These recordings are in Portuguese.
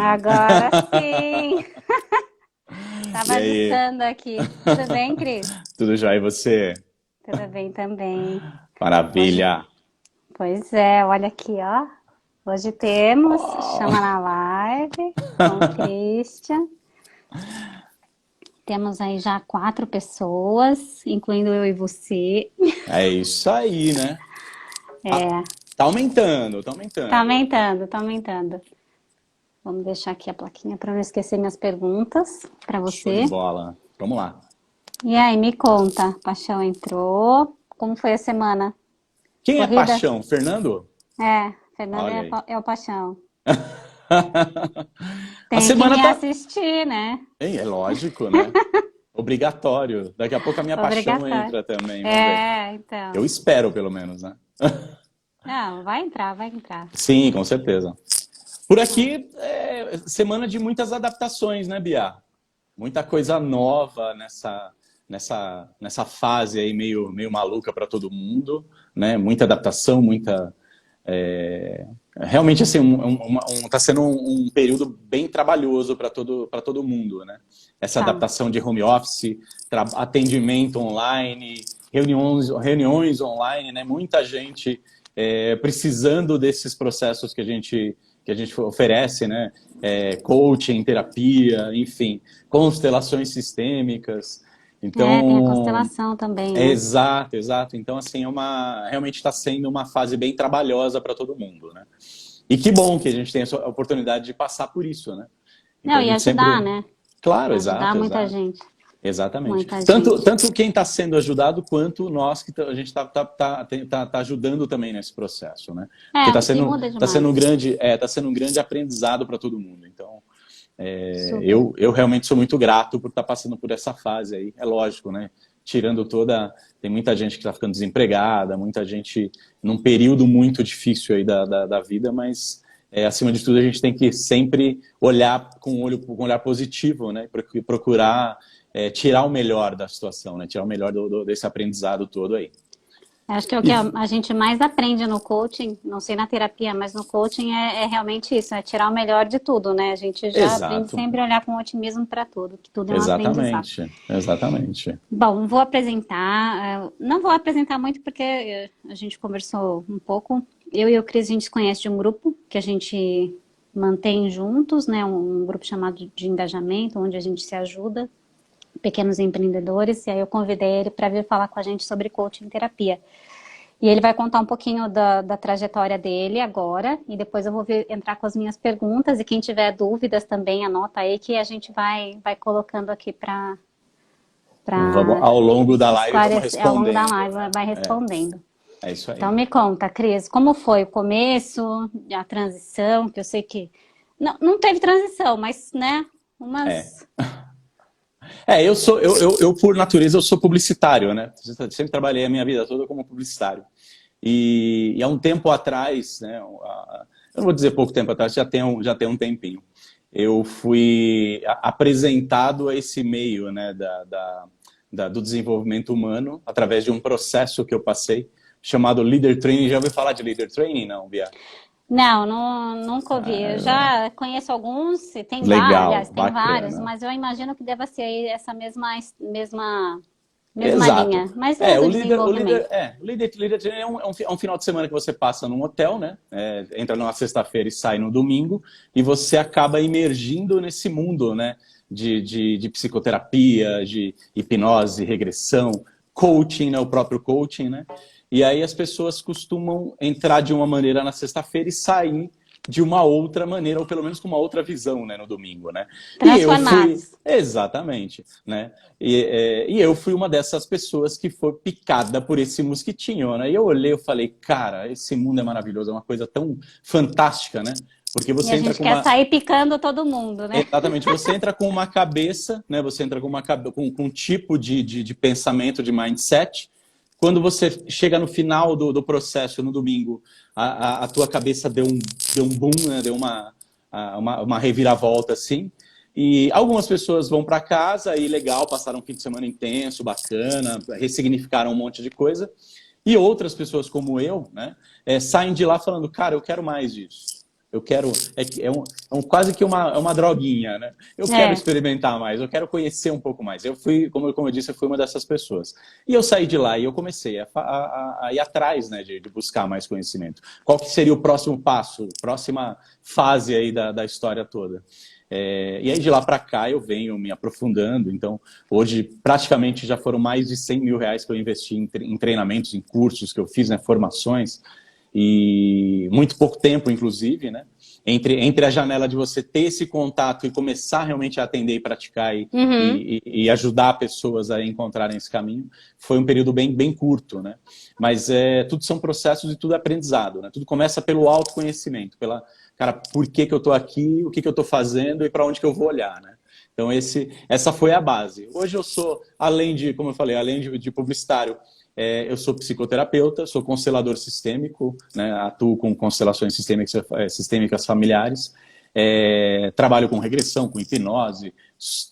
Agora sim. E Tava aí, ditando aqui. Tudo bem, Cris? tudo já? E você? Tudo bem também. Hoje, Maravilha! pois é, olha aqui, ó. Hoje temos Oh, Chama na Live com o Christian. Temos aí já 4 pessoas, incluindo eu e você. é isso aí, né? Ah, É, tá aumentando, tá tá aumentando. aumentando, tá aumentando. Vamos deixar aqui a plaquinha para não esquecer minhas perguntas para Show de você. bola. Vamos lá. E aí, me conta, Paixão entrou. Como foi a semana? Quem é Corrida? Paixão? Fernando? É, Fernanda Olha aí. é o Paixão. A Tem que semana me tá. assistir, né? Hein, é lógico, né? Obrigatório. Daqui a pouco a minha paixão Obrigatório. entra também, vamos ver. É, Eu então. espero, pelo menos, né? Não, vai entrar, vai entrar. Sim, com certeza. Por É. aqui, semana de muitas adaptações, né, Bia? Muita coisa nova nessa fase aí meio maluca para todo mundo, né? Muita adaptação, muita realmente assim tá sendo um período bem trabalhoso para todo mundo, né? Essa Tá. adaptação de home office, atendimento online, reuniões online, né? Muita gente precisando desses processos que a gente oferece, né? Coaching, terapia, enfim, constelações sistêmicas. É, tem a Então, constelação também, né? exato, exato. Então, assim, realmente está sendo uma fase bem trabalhosa para todo mundo, né? E que bom que a gente tem essa oportunidade de passar por isso, né? Então Não, a e gente ajudar, sempre. né? Claro, Ajudar exato, muita exato. gente. Exatamente. Muita Tanto, gente. tanto quem está sendo ajudado, quanto nós que a gente tá ajudando também nesse processo, né? Porque É, e muda tá sendo um demais. grande, tá sendo um grande aprendizado para todo mundo. Então, Super. eu realmente sou muito grato por estar passando por essa fase aí. É lógico, né? Tirando toda. Tem muita gente que está ficando desempregada, muita gente num período muito difícil aí da vida, mas acima de tudo a gente tem que sempre olhar com um olhar positivo, né? Procurar tirar o melhor da situação, né? Tirar o melhor desse aprendizado todo aí. Acho que é o que E, a gente mais aprende no coaching, não sei na terapia, mas no coaching é realmente isso, é tirar o melhor de tudo, né? A gente já aprende exato, sempre a olhar com otimismo para tudo, que tudo é um aprendizado. exatamente, exatamente. Bom, vou apresentar, não vou apresentar muito porque a gente conversou um pouco. Eu e o Cris, a gente se conhece de um grupo que a gente mantém juntos, né? Um grupo chamado de engajamento, onde a gente se ajuda, pequenos empreendedores, e aí eu convidei ele para vir falar com a gente sobre coaching e terapia. E ele vai contar um pouquinho da trajetória dele agora, e depois eu vou entrar com as minhas perguntas, e quem tiver dúvidas também, anota aí que a gente vai colocando aqui para Ao longo da live, vamos esclarecer, ao longo da respondendo, live, né? vai respondendo. É isso Então aí. me conta, Cris, como foi o começo, a transição, que eu sei que não teve transição, mas, né, É. umas... Por natureza, eu sou publicitário, né? Sempre trabalhei a minha vida toda como publicitário. E há um tempo atrás, né? Eu não vou dizer pouco tempo atrás, já tem um tempinho. Eu fui apresentado a esse meio, né? Do desenvolvimento humano através de um processo que eu passei chamado Leader Training. Já ouviu falar de Leader Training, não, Bia? Nunca ouvi. Eu já conheço alguns, e Legal, aliás, tem vários, bacana. mas eu imagino que deva ser aí essa mesma Exato. linha, mas é O do líder, o líder, desenvolvimento. o líder é um final de semana que você passa num hotel, né? Entra numa sexta-feira e sai no domingo, e você acaba imergindo nesse mundo, né? De psicoterapia, de hipnose, regressão, coaching, né? O próprio coaching, né? E aí as pessoas costumam entrar de uma maneira na sexta-feira e sair de uma outra maneira, ou pelo menos com uma outra visão, né, no domingo, né? E eu fui, Transformados. exatamente, né? E eu fui uma dessas pessoas que foi picada por esse mosquitinho, né? E eu olhei e falei, cara, esse mundo é maravilhoso, é uma coisa tão fantástica, né? Porque E você a entra gente com quer uma. sair picando todo mundo, né? Exatamente, você entra com uma cabeça, né? Você entra com um tipo de pensamento, de mindset. Quando você chega no final do processo, no domingo, a tua cabeça deu um boom, né? Deu uma reviravolta assim. E algumas pessoas vão para casa e legal, passaram um fim de semana intenso, bacana, ressignificaram um monte de coisa. E outras pessoas como eu, né, saem de lá falando, cara, eu quero mais disso. Eu quero, quase que uma droguinha, né? Eu quero experimentar mais, eu quero conhecer um pouco mais. Eu fui, como eu disse, eu fui uma dessas pessoas. E eu saí de lá e eu comecei a ir atrás, né, de buscar mais conhecimento. Qual que seria o próximo passo, próxima fase aí da história toda? E aí de lá para cá eu venho me aprofundando. Então hoje praticamente já foram mais de 100 mil reais que eu investi em treinamentos, em cursos que eu fiz, né, formações. E muito pouco tempo, inclusive, né? Entre a janela de você ter esse contato e começar realmente a atender e praticar e ajudar pessoas a encontrarem esse caminho, foi um período bem curto, né? Mas tudo são processos e tudo é aprendizado, né? Tudo começa pelo autoconhecimento, cara, por que eu estou aqui, o que eu estou fazendo e para onde que eu vou olhar, né? Então essa foi a base. Hoje eu sou, além de, como eu falei, além de publicitário, eu sou psicoterapeuta, sou constelador sistêmico, né, atuo com constelações sistêmicas familiares, trabalho com regressão, com hipnose,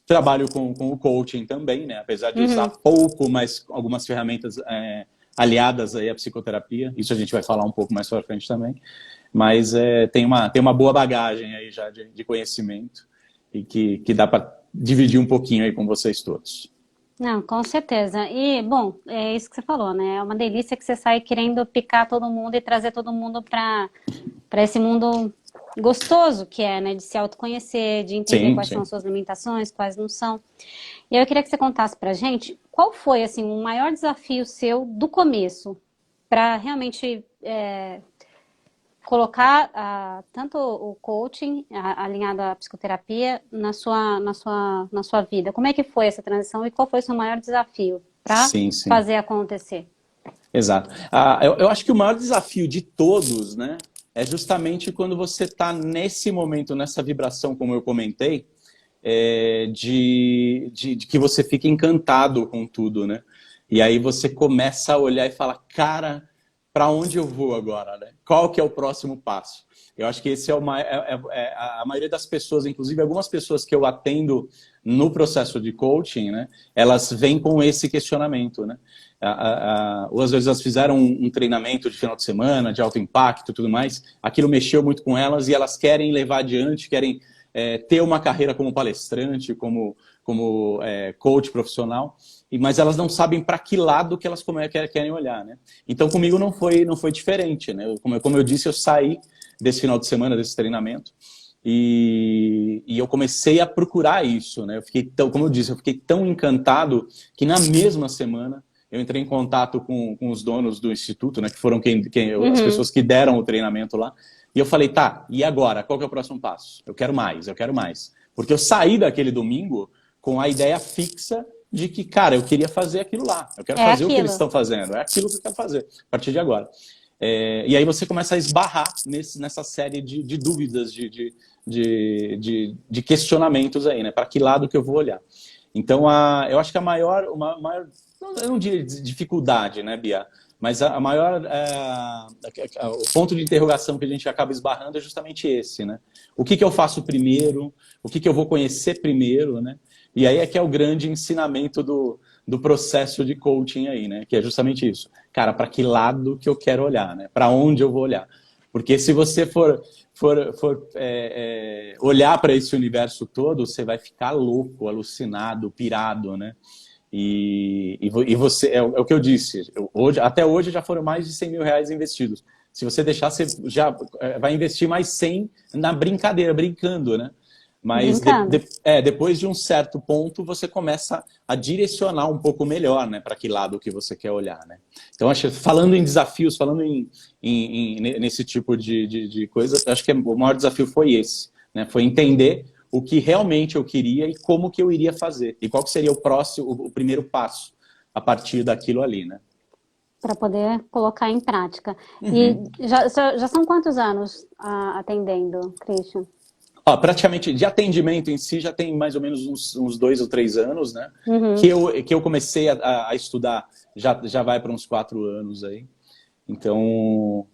trabalho com o coaching também, né, apesar de usar pouco, mas algumas ferramentas aliadas aí à psicoterapia, isso a gente vai falar um pouco mais para frente também, mas tem uma boa bagagem aí já de conhecimento e que dá para dividir um pouquinho aí com vocês todos. Não, com certeza. E, bom, é isso que você falou, né? É uma delícia que você sai querendo picar todo mundo e trazer todo mundo para esse mundo gostoso que é, né? De se autoconhecer, de entender quais são as suas limitações, quais não são. E eu queria que você contasse pra gente qual foi, assim, o maior desafio seu do começo para realmente colocar tanto o coaching alinhado à psicoterapia na sua vida. Como é que foi essa transição e qual foi o seu maior desafio para fazer acontecer? Exato. Eu acho que o maior desafio de todos, né, é justamente quando você está nesse momento, nessa vibração, como eu comentei, de que você fica encantado com tudo, né? E aí você começa a olhar e fala, cara, para onde eu vou agora, né? Qual que é o próximo passo? Eu acho que esse a maioria das pessoas, inclusive algumas pessoas que eu atendo no processo de coaching, né? Elas vêm com esse questionamento, né? Ou às vezes elas fizeram um treinamento de final de semana, de alto impacto e tudo mais, aquilo mexeu muito com elas e elas querem levar adiante, querem ter uma carreira como palestrante, como coach profissional, mas elas não sabem para que lado que elas querem olhar, né? Então comigo não foi diferente, né? Como eu disse, eu saí desse final de semana, desse treinamento, e eu comecei a procurar isso, né? Como eu disse, eu fiquei tão encantado que na mesma semana eu entrei em contato com os donos do instituto, né? Que foram as pessoas que deram o treinamento lá. E eu falei, tá, e agora? Qual que é o próximo passo? Eu quero mais. Porque eu saí daquele domingo com a ideia fixa de que, cara, eu queria fazer aquilo lá. Eu quero fazer o que eles estão fazendo. É aquilo que eu quero fazer a partir de agora. E aí você começa a esbarrar nessa série de dúvidas, de questionamentos aí, né? Para que lado que eu vou olhar? Então, eu acho que a maior, eu não diria dificuldade, né, Bia? Mas a maior, o ponto de interrogação que a gente acaba esbarrando é justamente esse, né? O que eu faço primeiro? O que eu vou conhecer primeiro, né? E aí é que é o grande ensinamento do processo de coaching aí, né? Que é justamente isso. Cara, para que lado que eu quero olhar, né? Para onde eu vou olhar? Porque se você for olhar para esse universo todo, você vai ficar louco, alucinado, pirado, né? E você, é o que eu disse, até hoje já foram mais de 100 mil reais investidos. Se você deixar, você já vai investir mais 100 na brincadeira, brincando, né? Mas depois de um certo ponto, você começa a direcionar um pouco melhor, né? Para que lado que você quer olhar, né? Então, falando em desafios, falando nesse tipo de coisa, acho que o maior desafio foi esse, né? Foi entender o que realmente eu queria e como que eu iria fazer. E qual que seria o primeiro passo a partir daquilo ali, né? Para poder colocar em prática. E já são quantos anos atendendo, Christian? Praticamente, de atendimento em si, já tem mais ou menos uns 2 ou 3 anos, né? Que eu comecei a estudar, já vai para uns 4 anos aí. Então,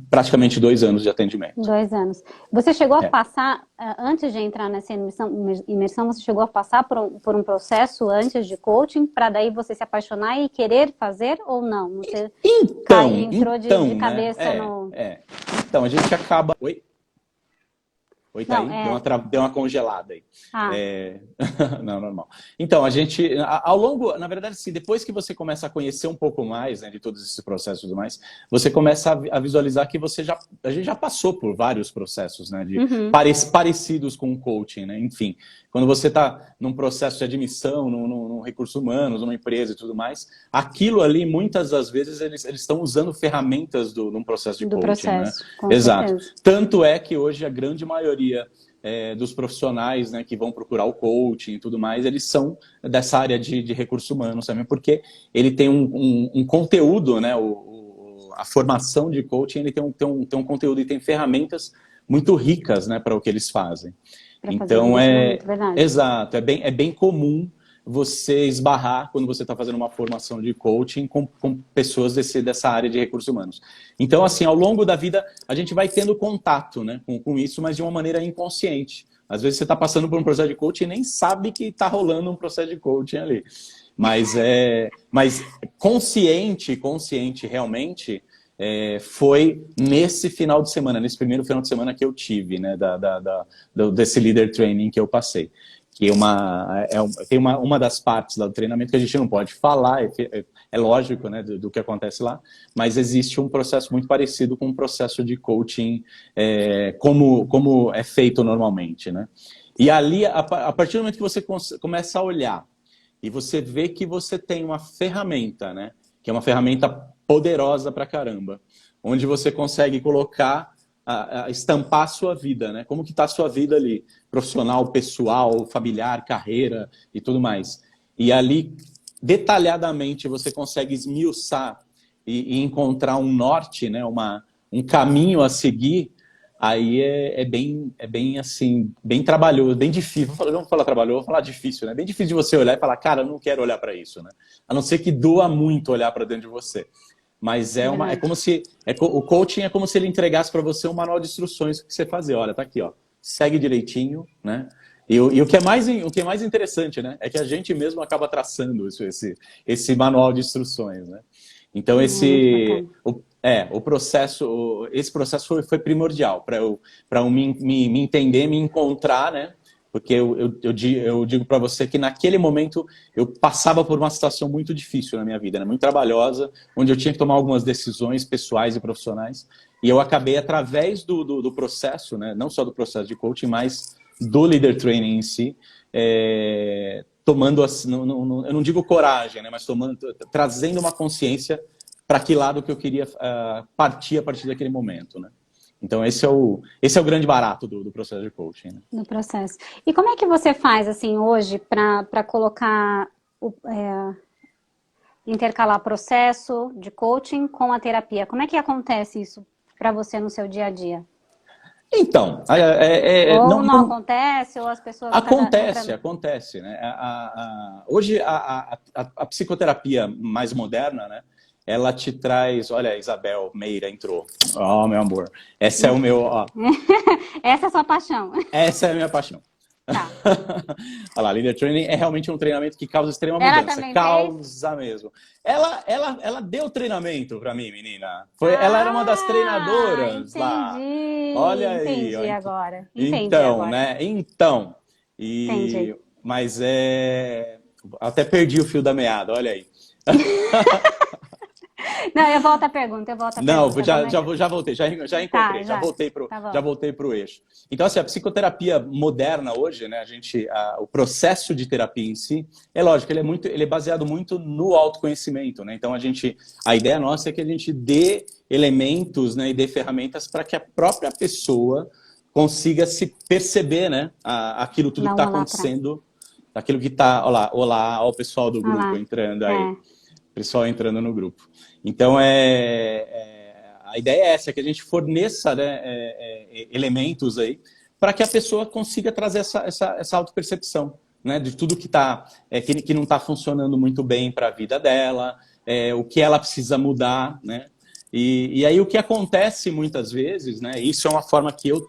praticamente 2 anos de atendimento. 2 anos. Você chegou a passar, antes de entrar nessa imersão, você chegou a passar por um processo antes de coaching, para daí você se apaixonar e querer fazer ou não? Você entrou de cabeça no... Então, a gente acaba... Oi? Oi, tá Não, aí? Deu uma congelada aí. Ah, Não, normal. Então, ao longo, na verdade, sim, depois que você começa a conhecer um pouco mais, né, de todos esses processos e tudo mais, você começa a visualizar que a gente já passou por vários processos, né, uhum, parecidos com o coaching, né? Enfim, quando você está num processo de admissão, num recursos humanos, numa empresa e tudo mais, aquilo ali, muitas das vezes, eles estão usando ferramentas num processo de do coaching, né? processo, com Exato. certeza. Tanto é que hoje a grande maioria dos profissionais, né, que vão procurar o coaching e tudo mais, eles são dessa área de recursos humanos também, porque ele tem um conteúdo, né, a formação de coaching, ele tem um conteúdo e tem ferramentas muito ricas, né, para o que eles fazem. Para fazer Então, direcionamento, verdade. exato, é bem comum você esbarrar quando você está fazendo uma formação de coaching com pessoas dessa área de recursos humanos. Então, assim, ao longo da vida, a gente vai tendo contato, né, com isso, mas de uma maneira inconsciente. Às vezes você está passando por um processo de coaching e nem sabe que está rolando um processo de coaching ali. Mas consciente realmente, foi nesse final de semana, nesse primeiro final de semana que eu tive, né, desse leader training que eu passei. Que tem uma das partes do treinamento que a gente não pode falar, é lógico, né, do que acontece lá, mas existe um processo muito parecido com um processo de coaching, como é feito normalmente, né? E ali, a partir do momento que você começa a olhar e você vê que você tem uma ferramenta, né, que é uma ferramenta poderosa pra caramba, onde você consegue colocar estampar a sua vida, né? Como que está a sua vida ali, profissional, pessoal, familiar, carreira e tudo mais. E ali, detalhadamente, você consegue esmiuçar e encontrar um norte, né? Um caminho a seguir. Aí é bem assim, bem trabalhoso, bem difícil. Vamos falar trabalhoso, vou falar difícil, né? Bem difícil de você olhar e falar, cara, eu não quero olhar para isso, né? A não ser que doa muito olhar para dentro de você. Mas é como se o coaching é como se ele entregasse para você um manual de instruções que você fazer. Olha, tá aqui, ó. Segue direitinho, né? E o que é mais interessante, né? É que a gente mesmo acaba traçando esse manual de instruções, né? Então esse processo foi primordial para eu me entender, me encontrar, né? Porque eu digo para você que naquele momento eu passava por uma situação muito difícil na minha vida, né? Muito trabalhosa, onde eu tinha que tomar algumas decisões pessoais e profissionais. E eu acabei, através do processo, né? Não só do processo de coaching, mas do leader training em si, tomando, eu não digo coragem, né? Mas trazendo uma consciência para que lado que eu queria partir a partir daquele momento, né? Então, esse é o grande barato do processo de coaching, né? No processo. E como é que você faz, assim, hoje, para colocar, intercalar processo de coaching com a terapia? Como é que acontece isso para você no seu dia a dia? Então, Ou não acontece, ou as pessoas... acontece, né? Hoje, a psicoterapia mais moderna, né? Ela te traz... Olha, a Isabel Meira entrou. Oh, meu amor. Essa é o meu... Ó. Essa é a sua paixão. Essa é a minha paixão. Tá. Olha lá, Leader Training é realmente um treinamento que causa extrema Ela mudança. também Causa mesmo. Ela deu treinamento pra mim, menina. Ela era uma das treinadoras lá. Olha aí. Entendi agora. Entendi então, agora. né? Então. Entendi. Mas até perdi o fio da meada, olha aí. Não, eu volto à pergunta, Não, já voltei, já encontrei, Tá, já voltei pro eixo. Então, assim, a psicoterapia moderna hoje, né, o processo de terapia em si, é lógico, ele é baseado muito no autoconhecimento, né? Então, a ideia nossa é que a gente dê elementos, né, e dê ferramentas para que a própria pessoa consiga se perceber, né, aquilo tudo que está acontecendo, aquilo que está, olha o pessoal do grupo entrando aí. Pessoal entrando no grupo. Então, a ideia é essa, que a gente forneça, né, elementos aí para que a pessoa consiga trazer essa autopercepção, né, de tudo que não está funcionando muito bem para a vida dela, o que ela precisa mudar, né? E aí o que acontece muitas vezes, né, isso é uma forma que eu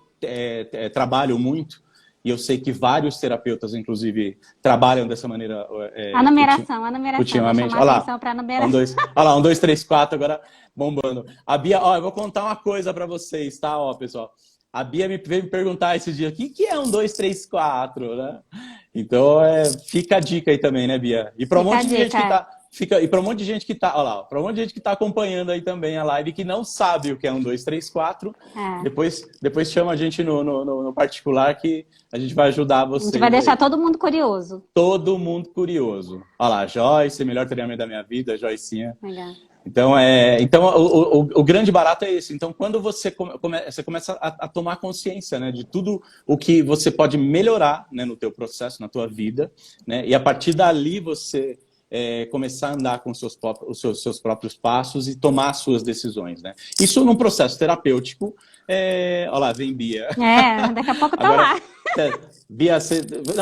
trabalho muito, e eu sei que vários terapeutas, inclusive, trabalham dessa maneira. A numeração. Ultimamente. Olha lá, para numeração. Olha lá, 1, 2, 3, 4, agora bombando. A Bia, eu vou contar uma coisa para vocês, tá, pessoal? A Bia me veio me perguntar esse dia, o que é um, dois, três, quatro, né? Então, fica a dica aí também, né, Bia? E para um Fica a monte de gente que dica. tá, e para um monte de gente que tá, olha lá, para um monte de gente que tá acompanhando aí também a live, que não sabe o que é um, dois, três, quatro, É. depois chama a gente no particular que a gente vai ajudar A gente vocês vai deixar aí. todo mundo curioso. Todo mundo curioso. Olha lá, Joyce, melhor treinamento da minha vida, Joycinha. Legal. Então o grande barato é esse. Então, quando você começa a tomar consciência, né, de tudo o que você pode melhorar, né, no teu processo, na tua vida, né, e a partir dali você começar a andar com os seus próprios passos e tomar as suas decisões, né? Isso num processo terapêutico. Olha lá, vem Bia. Daqui a pouco eu tô Agora, lá. Bia,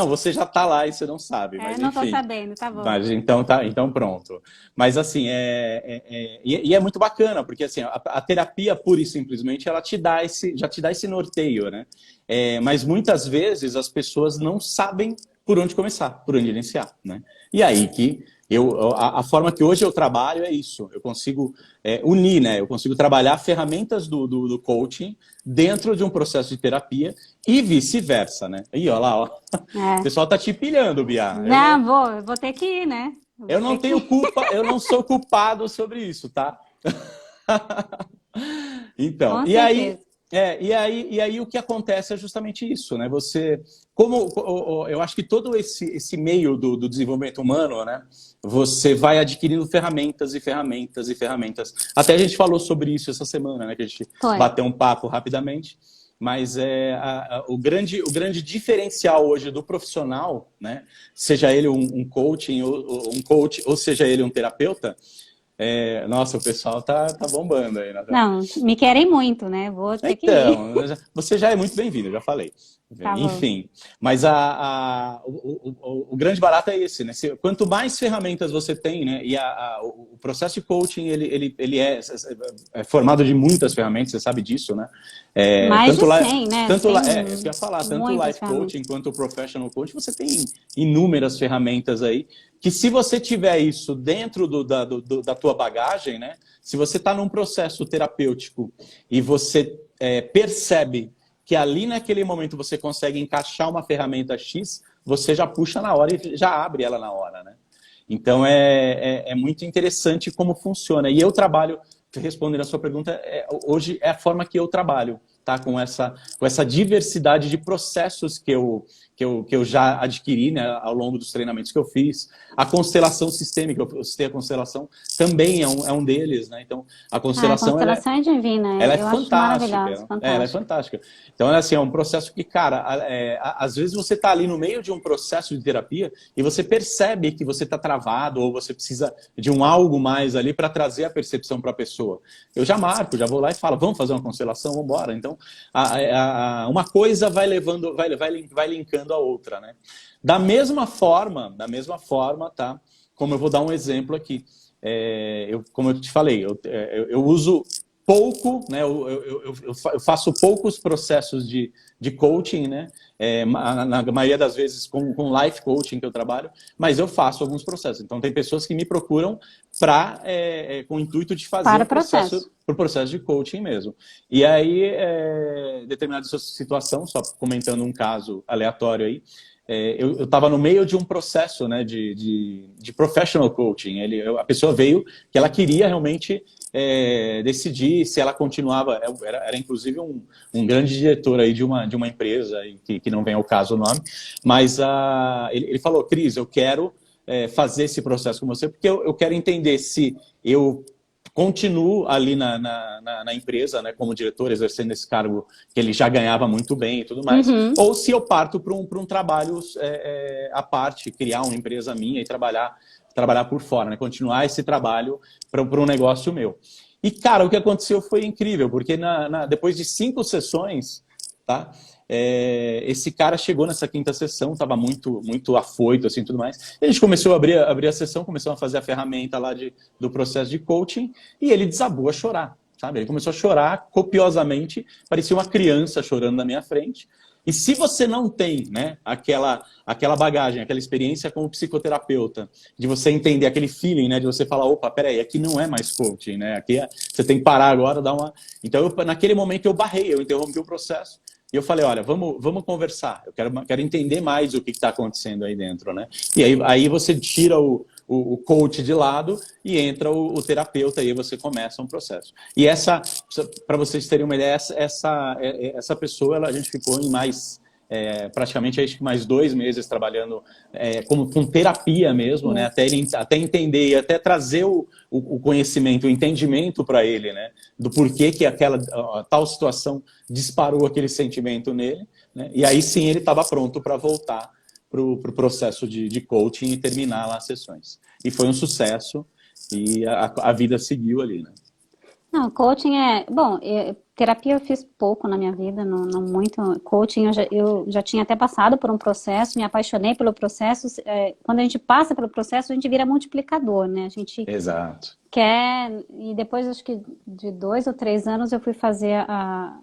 você já está lá e você não sabe, mas Não tô enfim. sabendo, tá bom. Mas então pronto. Mas assim, e é muito bacana, porque assim, a terapia pura e simplesmente ela já te dá esse norteio, né? Mas muitas vezes as pessoas não sabem por onde começar, por onde iniciar, né? E aí que a forma que hoje eu trabalho é isso. Eu consigo unir, né? Eu consigo trabalhar ferramentas do coaching dentro de um processo de terapia e vice-versa, né? E olha lá, ó. O pessoal tá te pilhando, Bia. Não, vou ter que ir, né? Eu não tenho culpa, eu não sou culpado sobre isso, tá? Então, Com e aí, certeza. e aí o que acontece é justamente isso, né? Eu acho que todo esse meio do desenvolvimento humano, né? Você vai adquirindo ferramentas e ferramentas e ferramentas. Até a gente falou sobre isso essa semana, né? Que a gente Foi. bateu um papo rapidamente. Mas o grande diferencial hoje do profissional, né? Seja ele um coach, ou seja ele um terapeuta, nossa, o pessoal tá bombando aí, né? Não, me querem muito, né? Vou ter que ir. Então, você já é muito bem-vindo, eu já falei. Tá bom. Enfim, mas o grande barato é esse, né? Quanto mais ferramentas você tem, né? E o processo de coaching, ele é formado de muitas ferramentas, você sabe disso, né? Mais de 100, né? Tanto Tem isso que eu ia falar, tanto o muitas life ferramentas. coaching quanto o professional coaching, você tem inúmeras ferramentas aí, que se você tiver isso dentro da tua bagagem, né? Se você está num processo terapêutico e você percebe que ali naquele momento você consegue encaixar uma ferramenta X, você já puxa na hora e já abre ela na hora, né? Então é muito interessante como funciona. E eu trabalho, respondendo a sua pergunta, hoje é a forma que eu trabalho, tá? Com essa diversidade de processos que eu já adquiri, né, ao longo dos treinamentos que eu fiz. A constelação sistêmica, eu citei a constelação, também é um deles, né? Então, a A constelação, constelação é divina, ela é eu acho fantástica. maravilhosa, Ela é fantástica. fantástica. Então, assim, é um processo que, cara, às vezes você está ali no meio de um processo de terapia e você percebe que você está travado ou você precisa de algo mais ali para trazer a percepção para a pessoa. Eu já marco, já vou lá e falo, vamos fazer uma constelação, vamos embora. Então, uma coisa vai levando, vai linkando a outra, né? Da mesma forma, tá? Como eu vou dar um exemplo aqui. Como eu te falei, eu uso pouco, né? Eu faço poucos processos de coaching, né? Na maioria das vezes com life coaching que eu trabalho, mas eu faço alguns processos. Então tem pessoas que me procuram com o intuito de fazer Para um o processo. pro processo de coaching mesmo. E aí, determinada situação, só comentando um caso aleatório aí, eu estava no meio de um processo, né, de professional coaching. A pessoa veio que ela queria realmente decidir se ela continuava. Era inclusive um grande diretor aí de uma empresa, que não vem ao caso o nome, mas ele falou: Cris, eu quero fazer esse processo com você, porque eu quero entender se eu continuo ali na empresa, né, como diretor, exercendo esse cargo que ele já ganhava muito bem e tudo mais, ou se eu parto para um trabalho à parte, criar uma empresa minha e trabalhar por fora, né, continuar esse trabalho para um negócio meu. E, cara, o que aconteceu foi incrível, porque depois de 5 sessões, tá? Esse cara chegou nessa 5ª sessão, estava muito, muito afoito, assim, tudo mais. E a gente começou a abrir a sessão, começou a fazer a ferramenta lá do processo de coaching, e ele desabou a chorar, sabe? Ele começou a chorar copiosamente, parecia uma criança chorando na minha frente. E se você não tem, né, aquela bagagem, aquela experiência como psicoterapeuta, de você entender aquele feeling, né, de você falar, opa, peraí, aqui não é mais coaching, né, aqui você tem que parar agora, dar uma... Então, naquele momento eu barrei, eu interrompi o processo. E eu falei, olha, vamos conversar, eu quero entender mais o que está acontecendo aí dentro, né? E aí você tira o coach de lado e entra o terapeuta e aí você começa um processo. E para vocês terem uma ideia, essa pessoa, a gente ficou em mais... praticamente acho que mais 2 meses trabalhando com terapia mesmo, né? Até entender e até trazer o conhecimento, o entendimento para ele, né? Do porquê que aquela tal situação disparou aquele sentimento nele, né? E aí sim ele estava pronto para voltar para o processo de coaching e terminar lá as sessões. E foi um sucesso e a vida seguiu ali, né? Não, coaching é... Bom, terapia eu fiz pouco na minha vida, não muito. Coaching eu já tinha até passado por um processo, me apaixonei pelo processo. Quando a gente passa pelo processo, a gente vira multiplicador, né? A gente Exato. quer... E depois, acho que de 2 ou 3 anos, eu fui fazer a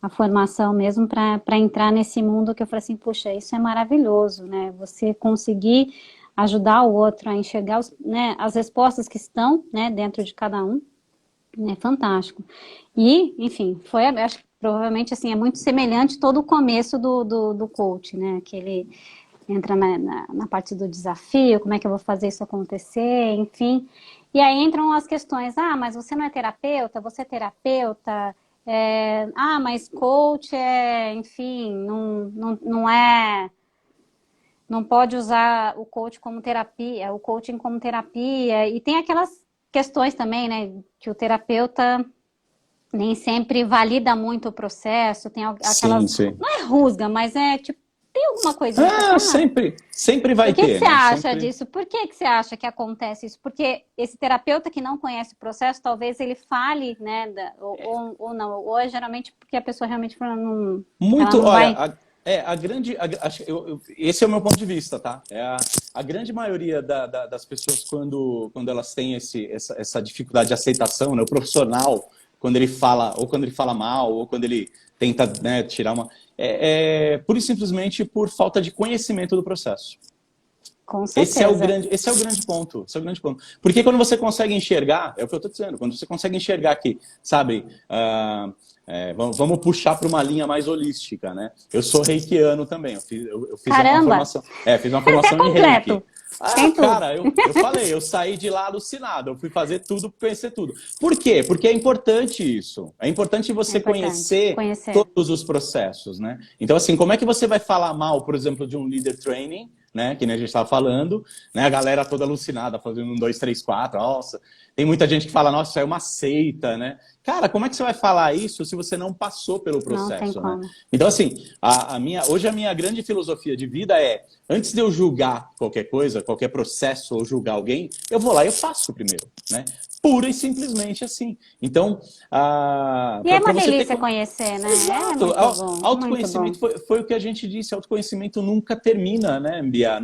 formação mesmo para entrar nesse mundo que eu falei assim, puxa, isso é maravilhoso, né? Você conseguir ajudar o outro a enxergar né, as respostas que estão, né, dentro de cada um. É fantástico. E, enfim, acho que provavelmente assim, é muito semelhante todo o começo do coach, né? Que ele entra na parte do desafio, como é que eu vou fazer isso acontecer, enfim. E aí entram as questões, mas você não é terapeuta, você é terapeuta, mas coach enfim, não é... Não pode usar o coach como terapia, o coaching como terapia, e tem aquelas questões também, né, que o terapeuta nem sempre valida muito o processo, tem aquelas... Sim. Não é rusga, mas tipo, tem alguma coisinha... Sempre vai ter. O que você acha sempre... disso? Por que você acha que acontece isso? Porque esse terapeuta que não conhece o processo, talvez ele fale, né, ou não, ou é geralmente porque a pessoa realmente não... Muito, não olha... vai... esse é o meu ponto de vista, tá? A grande maioria das pessoas, quando elas têm essa dificuldade de aceitação, né? O profissional, quando ele fala, ou quando ele fala mal, ou quando ele tenta, né, tirar uma... pura e simplesmente por falta de conhecimento do processo. Com certeza. Esse é o grande ponto. Porque quando você consegue enxergar, é o que eu estou dizendo, quando você consegue enxergar que, sabe... vamos puxar para uma linha mais holística, né? Eu sou reikiano também. Eu fiz uma formação. Fiz uma formação em reiki. Cara, eu falei, eu saí de lá alucinado. Eu fui fazer tudo, conhecer tudo. Por quê? Porque é importante isso. É importante você conhecer todos os processos, né? Então, assim, como é que você vai falar mal, por exemplo, de um leader training, né? Que nem a gente estava falando, né? A galera toda alucinada, fazendo 1, 2, 3, 4. Nossa, tem muita gente que fala, nossa, isso é uma seita, né? Cara, como é que você vai falar isso se você não passou pelo processo, né? Então, assim, hoje a minha grande filosofia de vida é, antes de eu julgar qualquer coisa, qualquer processo ou julgar alguém, eu vou lá e eu faço primeiro, né? Pura e simplesmente assim. Então, e é uma delícia conhecer, né? Exato. Autoconhecimento foi o que a gente disse, autoconhecimento nunca termina, né, Bia?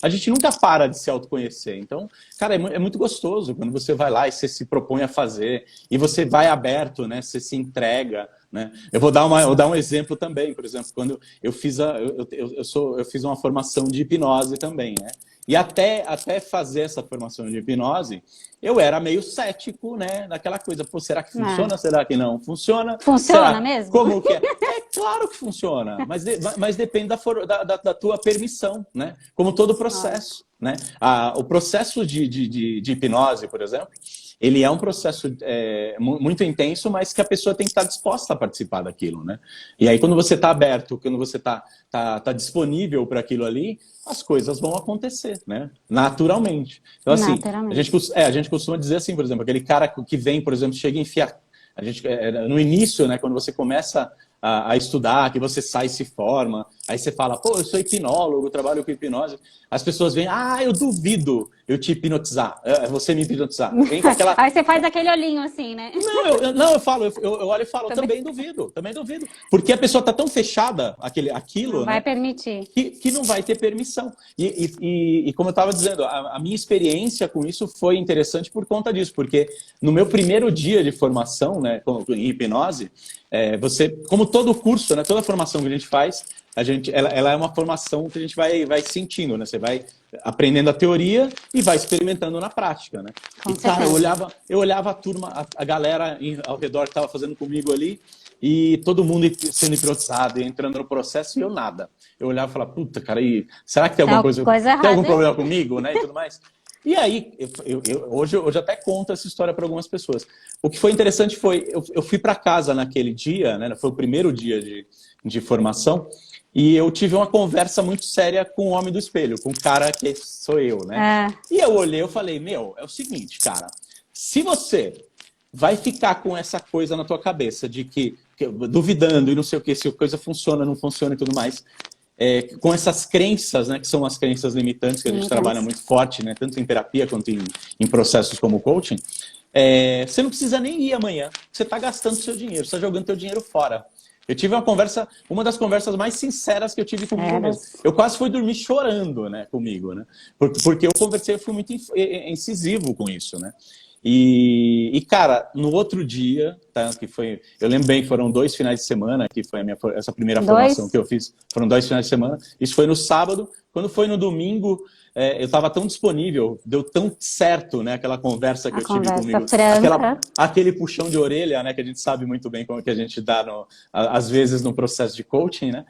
A gente nunca para de se autoconhecer. Então, cara, é muito gostoso quando você vai lá e você se propõe a fazer, e você vai aberto, né? Você se entrega, né? Eu vou dar um exemplo também, por exemplo, quando eu fiz uma formação de hipnose também, né? E até fazer essa formação de hipnose, eu era meio cético, né? Daquela coisa, pô, será que funciona? Será que não? Funciona? Funciona mesmo? Como que é? É claro que funciona, mas depende da tua permissão, né? Como todo processo, né? O processo de hipnose, por exemplo, ele é um processo muito intenso, mas que a pessoa tem que estar disposta a participar daquilo, né? E aí, quando você está aberto, quando você está disponível para aquilo ali, as coisas vão acontecer, né? Naturalmente. Então, assim, a gente costuma dizer assim, por exemplo, aquele cara que vem, por exemplo, chega a enfiar... no início, né, quando você começa a estudar, que você sai e se forma, aí você fala, pô, eu sou hipnólogo, trabalho com hipnose. As pessoas vêm, eu duvido eu te hipnotizar, você me hipnotizar. Vem com aquela... Aí você faz aquele olhinho assim, né? Eu olho e falo, também duvido. Porque a pessoa está tão fechada, aquilo, não vai, né, permitir. Que não vai ter permissão. E como eu estava dizendo, a minha experiência com isso foi interessante por conta disso, porque no meu primeiro dia de formação, né, em hipnose, Você, como todo curso, né, toda formação que a gente faz, ela é uma formação que a gente vai sentindo, né? Você vai aprendendo a teoria e vai experimentando na prática, né? Com E, cara, certeza. eu olhava a turma, a galera ao redor que estava fazendo comigo ali, e todo mundo sendo hipnotizado e entrando no processo, e eu nada. Eu olhava e falava, puta, cara, será que tem Tem alguma alguma coisa, coisa tem algum errada aí? problema comigo, né? E tudo mais. E aí, hoje eu até conto essa história para algumas pessoas. O que foi interessante foi, eu fui para casa naquele dia, né? Foi o primeiro dia de formação, e eu tive uma conversa muito séria com o homem do espelho, com o cara que sou eu, né? É, E eu olhei, eu falei, meu, é o seguinte, cara, se você vai ficar com essa coisa na tua cabeça de que duvidando e não sei o que, se a coisa funciona, não funciona e tudo mais, com essas crenças, né, que são as crenças limitantes que a gente trabalha limitantes. muito forte, né, tanto em terapia quanto em processos como coaching, você não precisa nem ir amanhã, você está gastando seu dinheiro, você está jogando seu dinheiro fora. Eu tive uma das conversas mais sinceras que eu tive comigo mesmo. Sinceras. Eu quase fui dormir chorando, né, comigo, né, porque eu conversei, eu fui muito incisivo com isso, né. Cara, no outro dia, tá, que foi, eu lembro bem que foram 2 finais de semana, que foi essa primeira formação que Dois, eu fiz, foram 2 finais de semana, isso foi no sábado, quando foi no domingo, eu estava tão disponível, deu tão certo, né, aquela conversa que a eu tive conversa comigo, franca. aquele puxão de orelha, né, que a gente sabe muito bem como é que a gente dá, às vezes, no processo de coaching, né,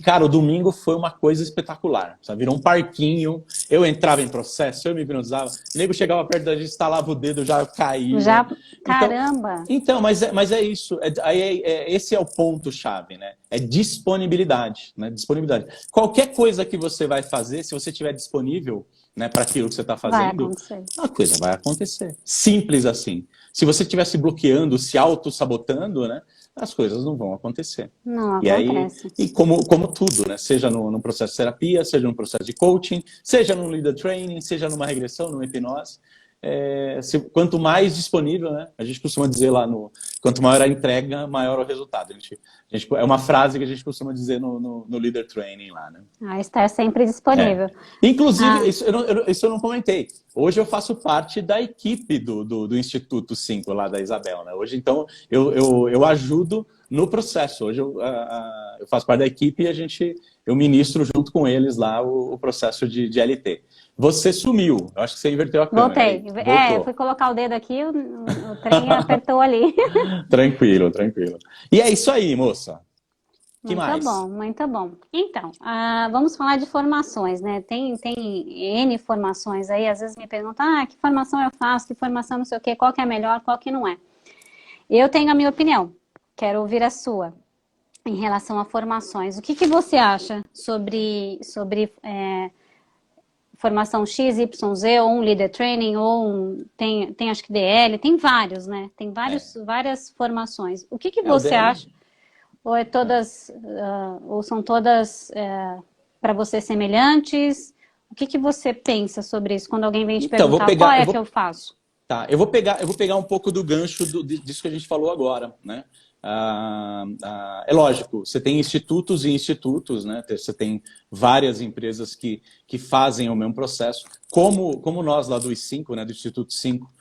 cara, o domingo foi uma coisa espetacular, sabe? Virou um parquinho, eu entrava em processo, eu me hipnotizava, o nego chegava perto da gente, estalava o dedo, já caía. Já, Então, caramba. mas é isso, esse é o ponto-chave, né? É disponibilidade, né? Disponibilidade. Qualquer coisa que você vai fazer, se você estiver disponível, né, para aquilo que você está Vai fazendo, acontecer. a coisa vai acontecer. Simples assim. Se você estiver se bloqueando, se auto-sabotando, né, as coisas não vão acontecer. Não E aí, acontece. e como tudo, né? Seja no processo de terapia, seja no processo de coaching, seja no leader training, seja numa regressão, numa hipnose, quanto mais disponível, né? A gente costuma dizer lá quanto maior a entrega, maior o resultado. É uma frase que a gente costuma dizer no leader training lá, né? Ah, estar sempre É. disponível. Inclusive, Ah, isso eu não comentei. Hoje eu faço parte da equipe do Instituto 5 lá da Isabel, né? Hoje, então, eu ajudo no processo. Hoje eu faço parte da equipe e eu ministro junto com eles lá o processo de LT. Você sumiu. Eu acho que você inverteu a câmera voltei. aí. Eu fui Voltou. colocar o dedo aqui, o trem apertou ali. Tranquilo, tranquilo. E é isso aí, moça. Que Muito mais? bom, muito bom. Então, vamos falar de formações, né? Tem N formações aí, às vezes me perguntam, que formação eu faço, que formação não sei o quê, qual que é melhor, qual que não é. Eu tenho a minha opinião, quero ouvir a sua em relação a formações. O que que você acha sobre formação X, Y, Z, ou um Leader Training, tem acho que DL, tem vários, né? Tem várias formações. O que que O você DL. acha? Ou ou são todas para você semelhantes? O que que você pensa sobre isso quando alguém vem te Então, perguntar qual é que eu faço? Tá, eu vou pegar um pouco do gancho disso que a gente falou agora, né? É lógico, você tem institutos e institutos, né? Você tem várias empresas que fazem o mesmo processo, como nós lá do I5, né? Do Instituto 5,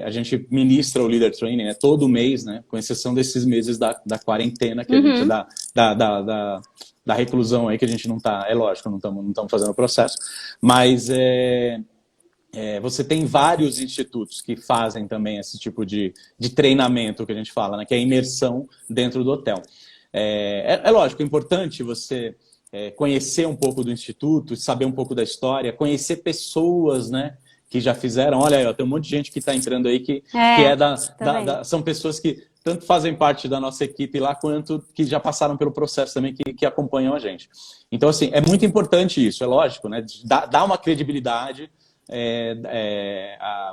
a gente ministra o Leader Training, né? Todo mês, né? Com exceção desses meses da quarentena, que a gente da reclusão aí, que a gente não tá, é lógico, não estamos fazendo o processo, mas você tem vários institutos que fazem também esse tipo de treinamento que a gente fala, né, que é a imersão dentro do hotel. Lógico, é importante você conhecer um pouco do instituto, saber um pouco da história, conhecer pessoas, né, que já fizeram. Olha aí, ó, tem um monte de gente que está entrando aí que são pessoas que tanto fazem parte da nossa equipe lá, quanto que já passaram pelo processo também, que acompanham a gente. Então, assim, é muito importante isso, é lógico, né, dar uma credibilidade,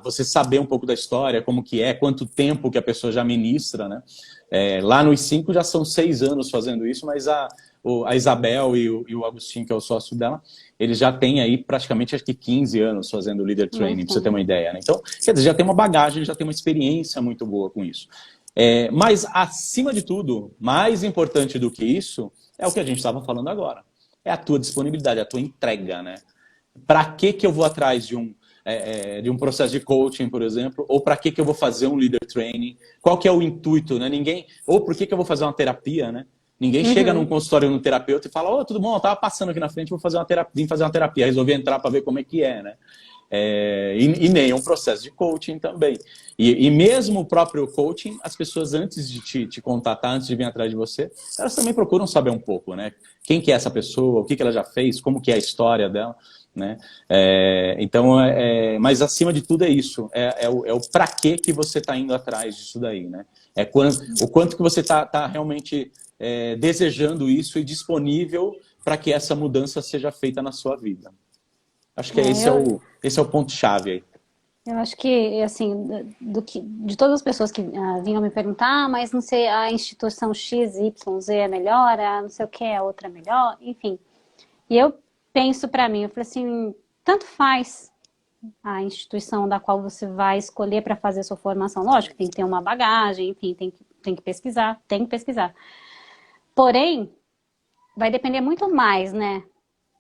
você saber um pouco da história, como que quanto tempo que a pessoa já ministra, né? Lá no I5 já são 6 anos fazendo isso, mas a Isabel e o Agostinho, que é o sócio dela, eles já têm aí praticamente acho que 15 anos fazendo Leader Training, para você ter uma ideia, né? Então, quer dizer, já tem uma bagagem, já tem uma experiência muito boa com isso. Mas, acima de tudo, mais importante do que isso, é o que a gente estava falando agora. É a tua disponibilidade, a tua entrega, né? Para que eu vou atrás de um processo de coaching, por exemplo, ou para que eu vou fazer um leader training, qual que é o intuito, né? Ou por que eu vou fazer uma terapia, né? Ninguém chega num consultório no terapeuta e fala, ô, tudo bom, eu tava passando aqui na frente, vou fazer uma terapia, vim fazer uma terapia, resolvi entrar para ver como é que é, né? E nem um processo de coaching também. E mesmo o próprio coaching, as pessoas antes de te contatar, antes de vir atrás de você, elas também procuram saber um pouco, né? Quem que é essa pessoa, o que ela já fez, como que é a história dela, né? Mas acima de tudo é isso, é o para que você está indo atrás disso daí, né? O quanto que você tá realmente desejando isso e disponível para que essa mudança seja feita na sua vida. Acho que esse é o ponto-chave aí. Eu acho que, assim, de todas as pessoas que vinham me perguntar, mas não sei, a instituição X, Y, Z é melhor, não sei o que, a outra é melhor, enfim. E eu penso para mim, eu falei assim, tanto faz a instituição da qual você vai escolher para fazer a sua formação. Lógico, tem que ter uma bagagem, enfim, tem que pesquisar, tem que pesquisar. Porém, vai depender muito mais, né,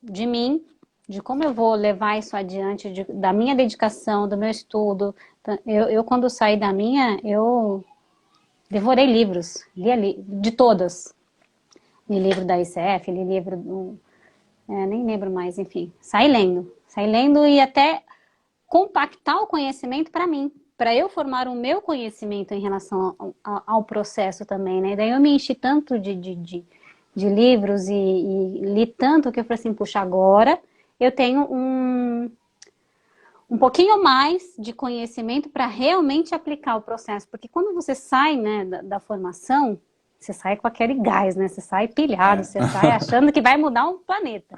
de mim, de como eu vou levar isso adiante, da minha dedicação, do meu estudo. Eu quando saí da minha, eu devorei livros, de todas. Li livro da ICF, li livro nem lembro mais, enfim. Saí lendo e até compactar o conhecimento para mim, para eu formar o meu conhecimento em relação ao processo também, né? Daí eu me enchi tanto de livros e li tanto que eu falei assim, puxa, agora eu tenho um pouquinho mais de conhecimento para realmente aplicar o processo. Porque quando você sai, né, da formação, você sai com aquele gás, né? Você sai pilhado, você sai achando que vai mudar um planeta.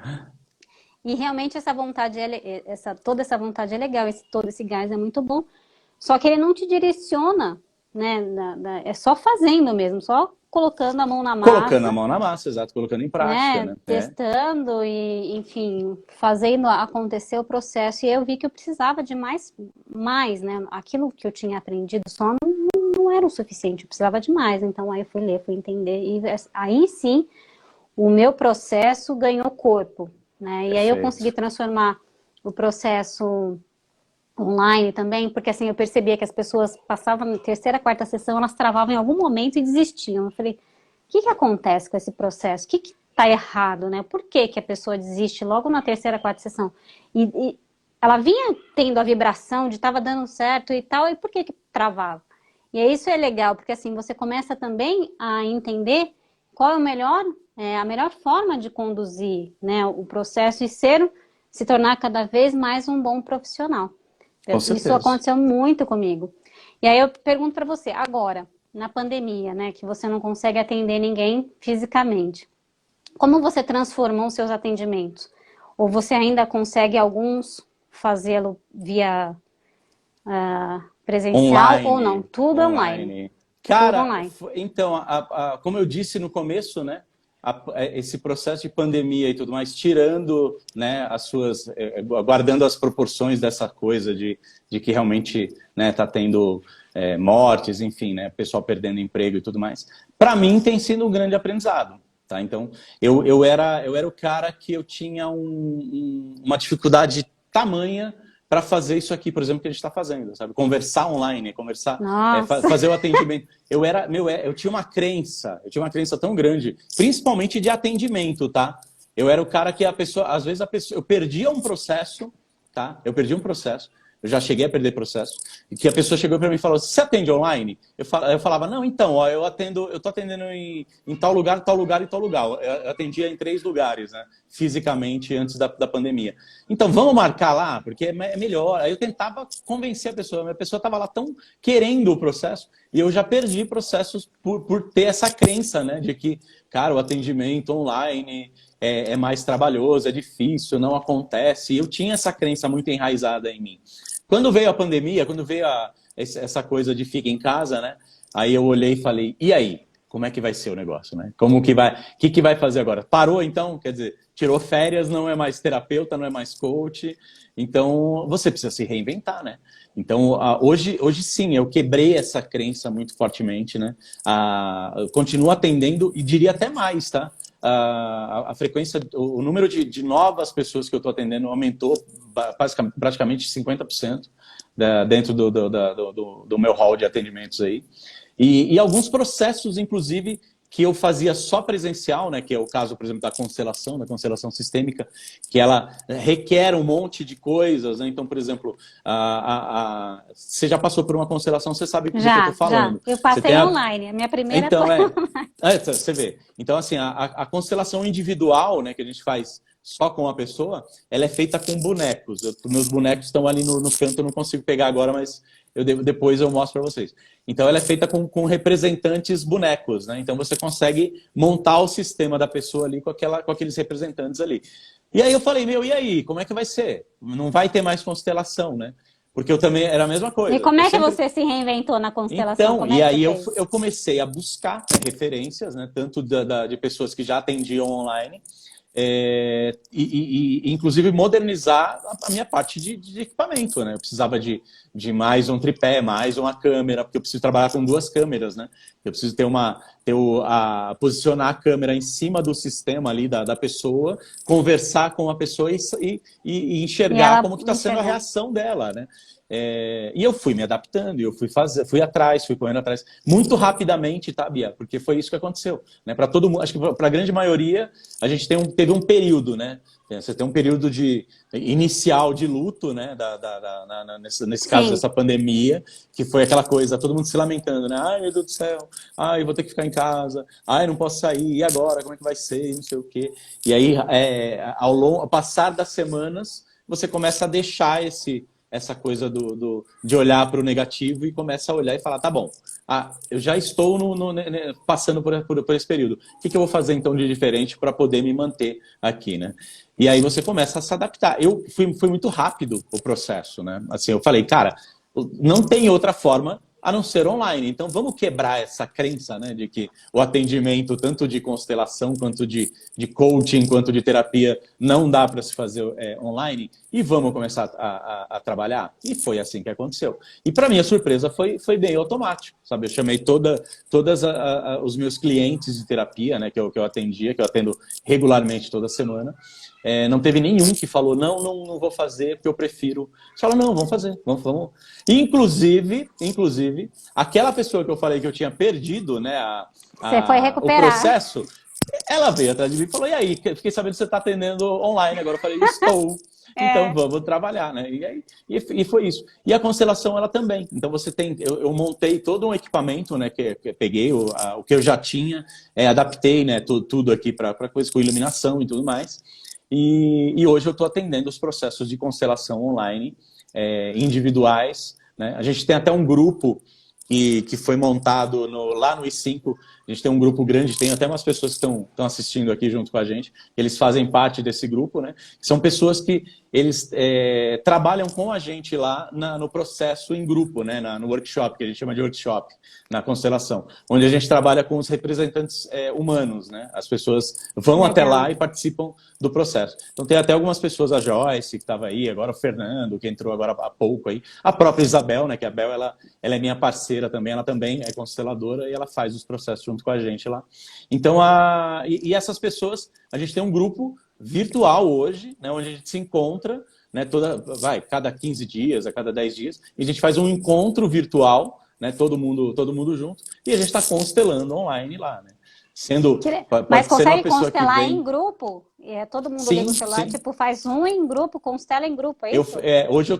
E realmente essa vontade, toda essa vontade é legal, todo esse gás é muito bom. Só que ele não te direciona, né? É só fazendo mesmo, só colocando a mão na massa. Colocando a mão na massa, exato, colocando em prática, né? Testando e, enfim, fazendo acontecer o processo. E eu vi que eu precisava de mais, né? Aquilo que eu tinha aprendido só não era o suficiente, eu precisava de mais. Então aí eu fui ler, fui entender. E aí sim, o meu processo ganhou corpo, né? E aí eu consegui transformar o processo online também, porque assim, eu percebia que as pessoas passavam na terceira, quarta sessão, elas travavam em algum momento e desistiam. Eu falei, o que acontece com esse processo? O que está errado, né? Por que a pessoa desiste logo na terceira, quarta sessão? E ela vinha tendo a vibração de estava dando certo e tal, e por que travava? E isso é legal, porque assim, você começa também a entender qual é a melhor forma de conduzir, né, o processo e se tornar cada vez mais um bom profissional. Isso aconteceu muito comigo. E aí eu pergunto para você, agora, na pandemia, né, que você não consegue atender ninguém fisicamente, como você transformou os seus atendimentos? Ou você ainda consegue alguns fazê-lo via presencial online, ou não? Tudo online. Cara, tudo online. Então, como eu disse no começo, né, esse processo de pandemia e tudo mais, tirando, né, guardando as proporções dessa coisa de que realmente, né, tá tendo mortes, enfim, né, pessoal perdendo emprego e tudo mais, para mim tem sido um grande aprendizado, tá? Então, eu era o cara que eu tinha uma dificuldade tamanha para fazer isso aqui, por exemplo, que a gente está fazendo, sabe? Conversar online, fazer o atendimento. Eu tinha uma crença tão grande, principalmente de atendimento, tá? Eu era o cara que às vezes eu perdia um processo, tá? Eu já cheguei a perder processo, e que a pessoa chegou para mim e falou, você atende online? Eu falava, não, então, ó, eu tô atendendo em tal lugar, tal lugar e tal lugar. Eu atendia em 3 lugares, né, fisicamente, antes da pandemia. Então, vamos marcar lá, porque é melhor. Aí eu tentava convencer a pessoa estava lá tão querendo o processo, e eu já perdi processos por ter essa crença, né, de que, cara, o atendimento online é mais trabalhoso, é difícil, não acontece. E eu tinha essa crença muito enraizada em mim. Quando veio a pandemia, quando veio essa coisa de fica em casa, né? Aí eu olhei e falei, e aí? Como é que vai ser o negócio, né? O que vai fazer agora? Parou então? Quer dizer, tirou férias, não é mais terapeuta, não é mais coach. Então, você precisa se reinventar, né? Então, hoje sim, eu quebrei essa crença muito fortemente, né? Eu continuo atendendo e diria até mais, tá? a frequência, o número de novas pessoas que eu estou atendendo aumentou praticamente 50% dentro do meu hall de atendimentos aí. E alguns processos, inclusive, que eu fazia só presencial, né, que é o caso, por exemplo, da constelação sistêmica, que ela requer um monte de coisas, né? Então, por exemplo, você já passou por uma constelação, você sabe do que eu estou falando. Já. Eu passei online, a minha primeira então, foi online. Você vê. Então, assim, a constelação individual, né, que a gente faz só com a pessoa, ela é feita com bonecos. Meus bonecos estão ali no canto, eu não consigo pegar agora, mas depois eu mostro para vocês. Então, ela é feita com representantes bonecos, né? Então, você consegue montar o sistema da pessoa ali com aqueles representantes ali. E aí eu falei, e aí, como é que vai ser? Não vai ter mais constelação, né? Porque eu também era a mesma coisa. E como é que você se reinventou na constelação? Então, e aí eu comecei a buscar referências, né? Tanto de pessoas que já atendiam online, inclusive modernizar a minha parte de equipamento, né? Eu precisava de mais um tripé, mais uma câmera, porque eu preciso trabalhar com 2 câmeras, né? Eu preciso posicionar a câmera em cima do sistema ali da pessoa, conversar com a pessoa e enxergar como que está sendo a reação dela, né? E eu fui me adaptando, eu fui correndo atrás, muito rapidamente, tá, Bia? Porque foi isso que aconteceu, né? Para todo mundo, acho que para a grande maioria, a gente teve um período, né? Você tem um período inicial de luto, né? Nesse caso, dessa pandemia, que foi aquela coisa, todo mundo se lamentando, né? Ai, meu Deus do céu, ai, eu vou ter que ficar em casa, ai, não posso sair, e agora? Como é que vai ser? Não sei o quê. E aí, ao passar das semanas, você começa a deixar essa coisa de olhar para o negativo e começa a olhar e falar, tá bom, eu já estou passando por esse período. O que eu vou fazer, então, de diferente para poder me manter aqui, né? E aí você começa a se adaptar. Eu fui muito rápido o processo, né? Assim, eu falei, cara, não tem outra forma a não ser online. Então, vamos quebrar essa crença, né, de que o atendimento, tanto de constelação, quanto de coaching, quanto de terapia, não dá para se fazer online, e vamos começar a trabalhar. E foi assim que aconteceu. E, para minha surpresa, foi bem automático, sabe? Eu chamei todos os meus clientes de terapia, né, que eu atendia, que eu atendo regularmente toda semana. Não teve nenhum que falou, não vou fazer porque eu prefiro. Você fala, não, vamos fazer, vamos. Inclusive, aquela pessoa que eu falei que eu tinha perdido, né, você foi recuperar o processo, ela veio atrás de mim e falou, e aí, fiquei sabendo que você está atendendo online agora. Eu falei, estou. Então vamos trabalhar, né? E foi isso. E a constelação, ela também. Então você tem, eu montei todo um equipamento, né? Que peguei o que eu já tinha, adaptei, né? Tudo aqui para coisa com iluminação e tudo mais. E hoje eu estou atendendo os processos de constelação online, individuais, né? A gente tem até um grupo que foi montado lá no I5. A gente tem um grupo grande, tem até umas pessoas que estão assistindo aqui junto com a gente, eles fazem parte desse grupo, né? São pessoas que eles trabalham com a gente lá no processo em grupo, né? No workshop, que a gente chama de workshop, na constelação, onde a gente trabalha com os representantes humanos, né? As pessoas vão até lá e participam do processo. Então tem até algumas pessoas, a Joyce, que estava aí, agora o Fernando, que entrou agora há pouco aí, a própria Isabel, né? Que a Bel, ela é minha parceira também, ela também é consteladora e ela faz os processos junto com a gente lá. Então, e essas pessoas, a gente tem um grupo virtual hoje, né, onde a gente se encontra, né, cada 15 dias, a cada 10 dias, e a gente faz um encontro virtual, né, todo mundo junto, e a gente está constelando online lá, né? Mas consegue constelar em grupo? Todo mundo liga o celular, tipo, faz um em grupo, constela em grupo, é isso? Hoje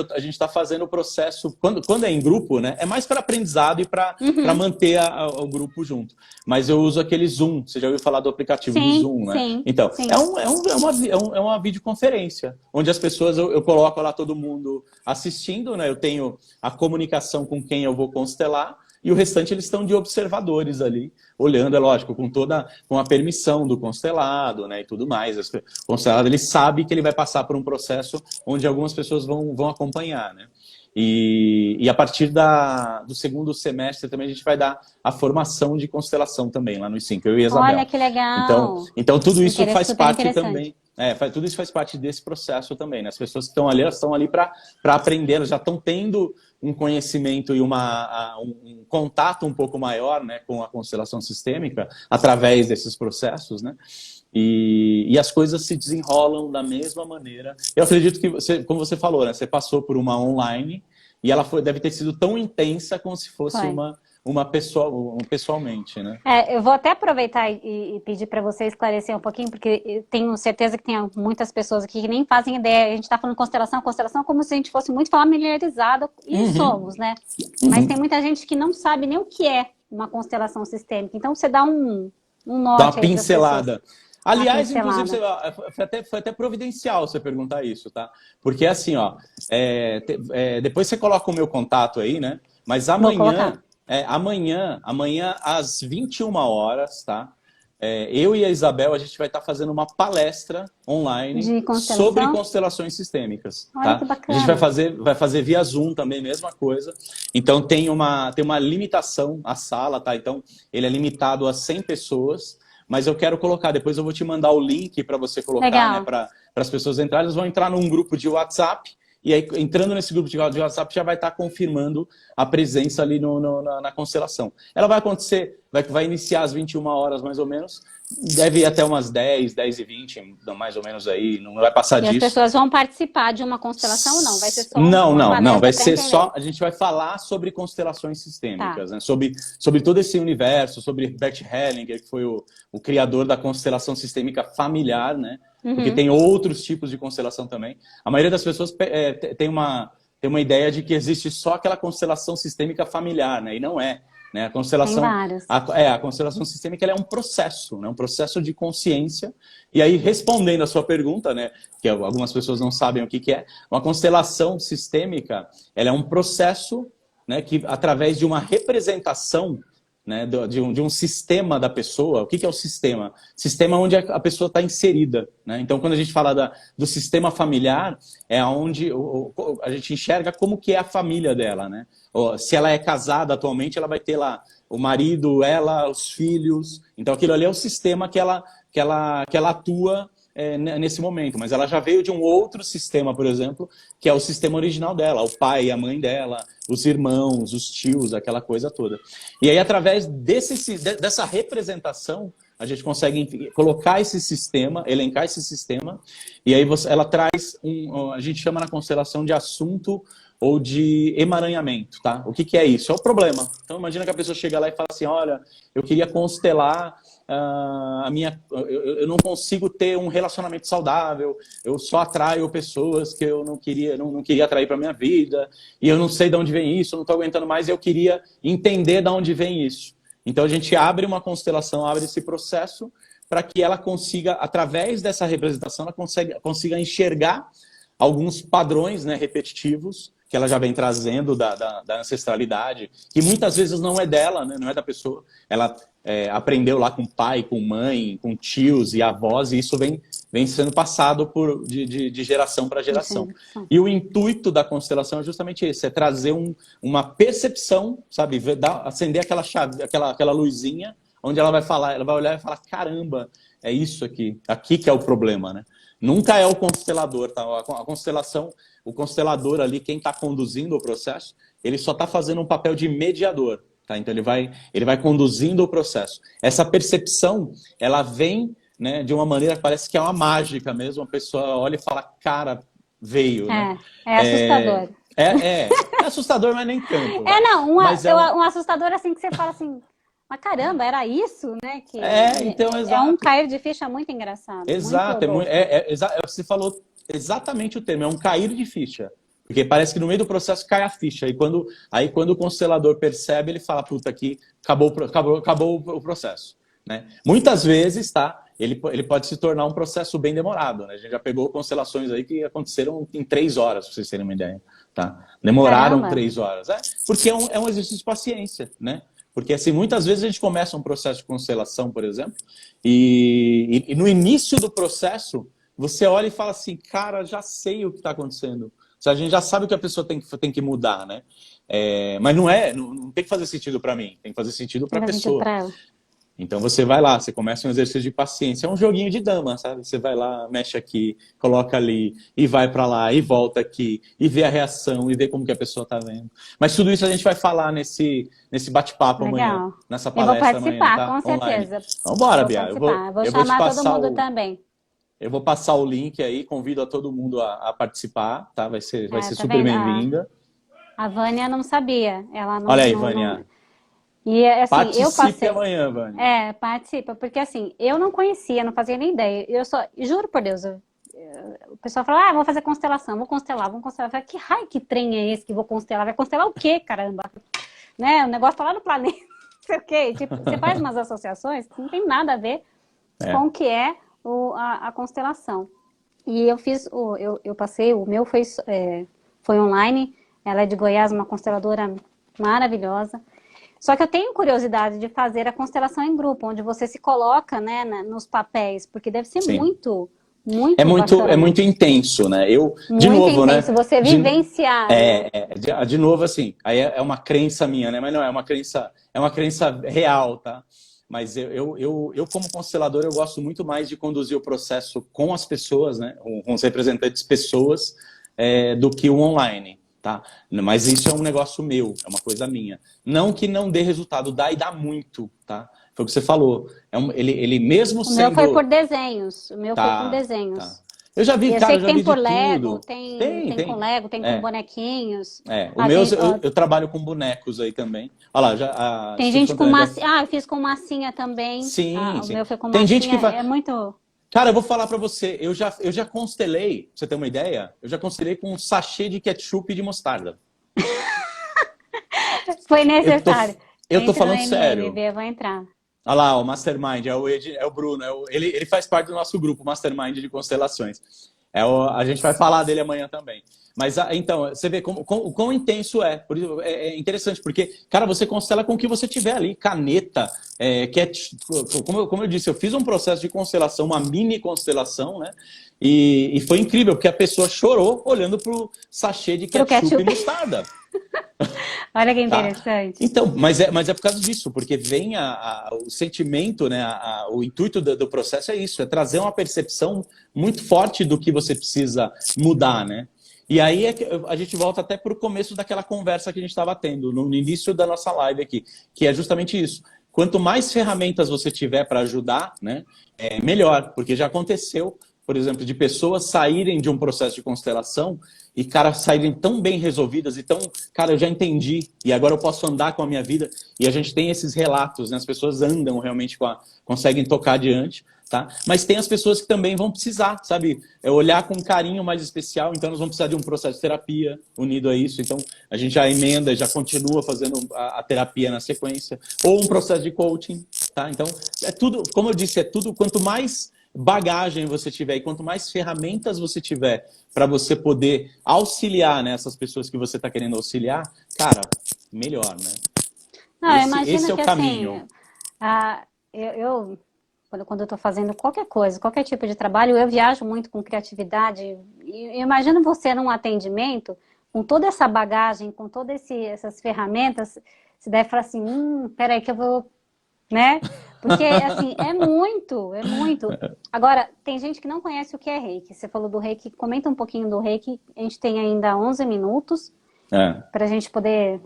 a gente está fazendo o processo, quando é em grupo, né? É mais para aprendizado e para manter o grupo junto. Mas eu uso aquele Zoom, você já ouviu falar do aplicativo do Zoom, né? Sim, então, sim. É uma videoconferência, onde as pessoas, eu coloco lá todo mundo assistindo, né? Eu tenho a comunicação com quem eu vou constelar, e o restante eles estão de observadores ali, olhando, é lógico, com a permissão do constelado, né, e tudo mais. O constelado, ele sabe que ele vai passar por um processo onde algumas pessoas vão acompanhar, né? E a partir do segundo semestre também a gente vai dar a formação de constelação também, lá no I5, eu e a Isabel. Olha que legal! Então tudo isso faz parte também. Tudo isso faz parte desse processo também, né? As pessoas que estão ali, elas estão ali para aprender, elas já estão tendo um conhecimento e um contato um pouco maior, né, com a constelação sistêmica através desses processos, né? E as coisas se desenrolam da mesma maneira. Eu acredito que, como você falou, né, você passou por uma online e ela deve ter sido tão intensa como se fosse uma pessoa, pessoalmente, né? Eu vou até aproveitar e pedir para você esclarecer um pouquinho, porque eu tenho certeza que tem muitas pessoas aqui que nem fazem ideia. A gente está falando constelação como se a gente fosse muito familiarizado, e somos, né? Mas tem muita gente que não sabe nem o que é uma constelação sistêmica. Então, você dá um norte. Dá uma pincelada. Aliás, inclusive, foi até providencial você perguntar isso, tá? Porque assim, ó, depois você coloca o meu contato aí, né? Mas amanhã às 21 horas, tá? Eu e a Isabel, a gente vai estar fazendo uma palestra online sobre constelações sistêmicas. Olha, tá? que bacana. A gente vai fazer via Zoom também, mesma coisa. Então tem uma limitação a sala, tá? Então ele é limitado a 100 pessoas. Mas eu quero colocar, depois eu vou te mandar o link para você colocar, né, para as pessoas entrarem. Eles vão entrar num grupo de WhatsApp, e aí entrando nesse grupo de WhatsApp já vai estar confirmando a presença ali na constelação. Ela vai acontecer, vai iniciar às 21 horas mais ou menos, deve ir até umas 10h20, mais ou menos aí, não vai passar disso. E as pessoas vão participar de uma constelação ou não? Vai ser só Não, vai ser só, a gente vai falar sobre constelações sistêmicas, né? Sobre todo esse universo, sobre Bert Hellinger, que foi o criador da constelação sistêmica familiar, né? Porque tem outros tipos de constelação também. A maioria das pessoas tem uma ideia de que existe só aquela constelação sistêmica familiar, né? E não é. Né? A constelação, a constelação sistêmica, ela é um processo, né? Um processo de consciência. E aí, respondendo a sua pergunta, né? Que algumas pessoas não sabem o que é, uma constelação sistêmica, ela é um processo, né? Que através de uma representação, né, de um sistema da pessoa. O que é o sistema? Sistema onde a pessoa está inserida. Né? Então, quando a gente fala do sistema familiar, é onde a gente enxerga como que é a família dela. Né? Se ela é casada atualmente, ela vai ter lá o marido, ela, os filhos. Então, aquilo ali é o sistema que ela atua nesse momento, mas ela já veio de um outro sistema, por exemplo, que é o sistema original dela, o pai e a mãe dela, os irmãos, os tios, aquela coisa toda. E aí, através dessa representação, a gente consegue colocar esse sistema, elencar esse sistema, e aí ela traz, a gente chama na constelação de assunto ou de emaranhamento, tá? O que é isso? É o problema. Então, imagina que a pessoa chega lá e fala assim, olha, eu queria constelar eu não consigo ter um relacionamento saudável, eu só atraio pessoas que eu não queria atrair para minha vida, e eu não sei de onde vem isso, eu não estou aguentando mais, e eu queria entender de onde vem isso. Então a gente abre uma constelação, abre esse processo para que ela consiga, através dessa representação, ela consiga enxergar alguns padrões, né, repetitivos, que ela já vem trazendo da ancestralidade, que muitas vezes não é dela, né, não é da pessoa. Ela aprendeu lá com pai, com mãe, com tios e avós, e isso vem sendo passado de geração para geração. E o intuito da constelação é justamente esse, é trazer uma percepção, sabe, acender aquela chave, aquela luzinha, onde ela vai olhar e falar, caramba, é isso aqui que é o problema, né? Nunca é o constelador, tá? A constelação, o constelador ali, quem está conduzindo o processo, ele só está fazendo um papel de mediador, tá? Então ele vai conduzindo o processo. Essa percepção, ela vem, né, de uma maneira que parece que é uma mágica mesmo. A pessoa olha e fala, cara, veio. Né? É assustador. É assustador, mas nem tanto. Um assustador assim que você fala assim, mas caramba, era isso, né? Então, exato. É um cair de ficha muito engraçado. Exato, você falou exatamente o termo, é um cair de ficha. Porque parece que no meio do processo cai a ficha. E quando o constelador percebe, ele fala, puta, aqui acabou o processo. Né? Muitas vezes, tá? Ele pode se tornar um processo bem demorado. Né? A gente já pegou constelações aí que aconteceram em 3 horas, para vocês terem uma ideia. Tá? Demoraram 3 horas. Porque é um exercício de paciência, né? Porque, assim, muitas vezes a gente começa um processo de constelação, por exemplo, e no início do processo, você olha e fala assim, cara, já sei o que está acontecendo. A gente já sabe o que a pessoa tem que mudar, né? Mas não tem que fazer sentido para mim, tem que fazer sentido para a pessoa. Então você vai lá, você começa um exercício de paciência, é um joguinho de dama, sabe? Você vai lá, mexe aqui, coloca ali, e vai pra lá, e volta aqui, e vê a reação, e vê como que a pessoa tá vendo. Mas tudo isso a gente vai falar nesse bate-papo amanhã, Legal. nessa Eu vou palestra amanhã, participar, tá? com Online. certeza. Então Eu bora, vou Bia, participar. Eu vou eu vou te chamar todo passar mundo também. eu vou passar o link aí, convido a todo mundo a participar, tá? Vai É, ser tá super vendo? bem-vinda. A Vânia não sabia. Ela Olha aí, não. Vânia. E assim, eu Participe passei. amanhã, Vânia. É, participa, porque assim, eu não conhecia, não fazia nem ideia. Eu só, juro por Deus, o pessoal fala, vou fazer constelação, vou constelar, vou constelar. Eu falei, que raio, que trem é esse que vou constelar? Vai constelar o quê, caramba? Né? O negócio tá lá no planeta, não sei o quê. Tipo, você faz umas associações que não tem nada a ver com É. o que é a constelação. E eu fiz, eu passei, o meu foi online, ela é de Goiás, uma consteladora maravilhosa. Só que eu tenho curiosidade de fazer a constelação em grupo, onde você se coloca, né, nos papéis, porque deve ser Sim. muito É bacana, muito intenso, né? De muito novo, né? intenso você vivenciar, né? De novo, assim, aí é uma crença minha, né? Mas não, é uma crença real, tá? Mas eu, como constelador, eu gosto muito mais de conduzir o processo com as pessoas, né? Com os representantes pessoas, do que o online, tá? Mas isso é um negócio meu, é uma coisa minha. Não que não dê resultado, dá e dá muito, tá? Foi o que você falou. Ele mesmo O meu foi por sendo... desenhos, o meu foi com Tá, tá. desenhos. Eu já E vi, eu cara, sei eu que já tem vi de por Lego, tudo. tem com Tem. Lego, tem com É, bonequinhos. O meu, Ó, eu trabalho com bonecos aí também. Olha lá, tem Chico gente com Fontaine massinha. Eu fiz com massinha também. Sim, O sim. meu foi com Tem gente que massinha. faz... É muito. Cara, eu vou falar pra você, eu já constelei, pra você ter uma ideia, eu já constelei com um sachê de ketchup e de mostarda. Foi Eu tô, necessário. eu tô Entre no falando sério. MMB, eu vou entrar. Olha lá, o Mastermind, é o Bruno, ele faz parte do nosso grupo, Mastermind de Constelações. A gente vai falar dele amanhã também. Mas, então, você vê o quão intenso é. Por isso, é interessante, porque, cara, você constela com o que você tiver ali. Caneta, como eu disse, eu fiz um processo de constelação, uma mini constelação, né? E foi incrível, porque a pessoa chorou olhando pro sachê de Pro ketchup e ketchup. mostarda. Olha que Tá. interessante. Então, mas é por causa disso, porque vem o sentimento, né? O intuito do processo é isso, é trazer uma percepção muito forte do que você precisa mudar, né? E aí a gente volta até para o começo daquela conversa que a gente estava tendo, no início da nossa live aqui, que é justamente isso. Quanto mais ferramentas você tiver para ajudar, né, melhor, porque já aconteceu, por exemplo, de pessoas saírem de um processo de constelação e, cara, saírem tão bem resolvidas e tão, cara, eu já entendi e agora eu posso andar com a minha vida. E a gente tem esses relatos, né? As pessoas andam realmente conseguem tocar adiante, tá? Mas tem as pessoas que também vão precisar, sabe? Olhar com um carinho mais especial, então nós vamos precisar de um processo de terapia unido a isso. Então a gente já emenda, já continua fazendo a terapia na sequência, ou um processo de coaching, tá? Então é tudo, como eu disse, é tudo, quanto mais bagagem você tiver e quanto mais ferramentas você tiver para você poder auxiliar, né, essas pessoas que você está querendo auxiliar, cara, melhor, né? Não, eu Esse imagino é o que caminho. assim, eu quando eu estou fazendo qualquer coisa, qualquer tipo de trabalho, eu viajo muito com criatividade. E eu imagino você num atendimento, com toda essa bagagem, com todas essas ferramentas, você deve falar assim, peraí que eu vou, né? Porque, assim, é muito, é muito. Agora, tem gente que não conhece o que é reiki. Você falou do reiki, comenta um pouquinho do reiki. A gente tem ainda 11 minutos para a gente poder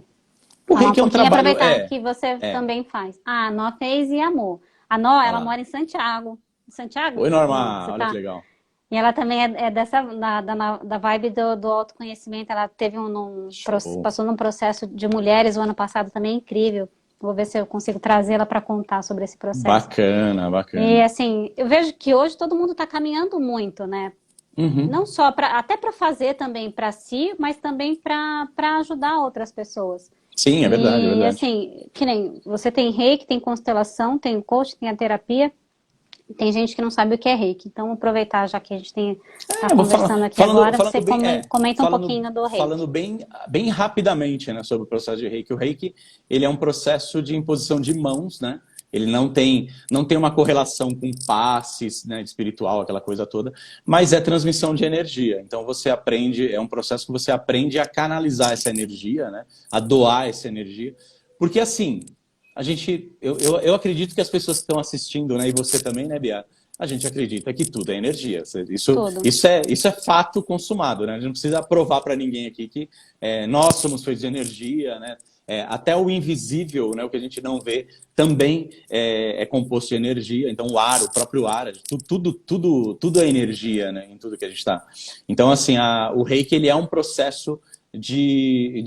O falar um reiki é um pouquinho, trabalho... aproveitar que você também faz. A Nó fez e amou. A Nó, ela mora em Santiago. Santiago? Oi, Não, Norma, você olha que tá... legal. E ela também é da vibe do autoconhecimento. Ela teve Show. passou num processo de mulheres o ano passado também incrível. Vou ver se eu consigo trazê-la para contar sobre esse processo. Bacana, bacana. E assim, eu vejo que hoje todo mundo está caminhando muito, né? Uhum. Não só até para fazer também para si, mas também para ajudar outras pessoas. Sim, é verdade, é E verdade. assim, que nem você tem reiki, tem constelação, tem coach, tem a terapia. Tem gente que não sabe o que é reiki. Então, aproveitar, já que a gente está conversando aqui agora, você comenta um pouquinho do reiki. Falando bem rapidamente, né, sobre o processo de reiki. O reiki, ele é um processo de imposição de mãos, né? Ele não tem uma correlação com passes, né, espiritual, aquela coisa toda, mas é transmissão de energia. Então você aprende, é um processo que você aprende a canalizar essa energia, né, a doar essa energia. Porque assim, eu acredito que as pessoas que estão assistindo, né, e você também, né, Bia? A gente acredita que tudo é energia. Tudo. Isso é fato consumado, né? A gente não precisa provar para ninguém aqui que nós somos feitos de energia, né? Até o invisível, né, o que a gente não vê, também é composto de energia. Então, o ar, o próprio ar, tudo é energia, né, em tudo que a gente está. Então, assim, o Reiki, ele é um processo de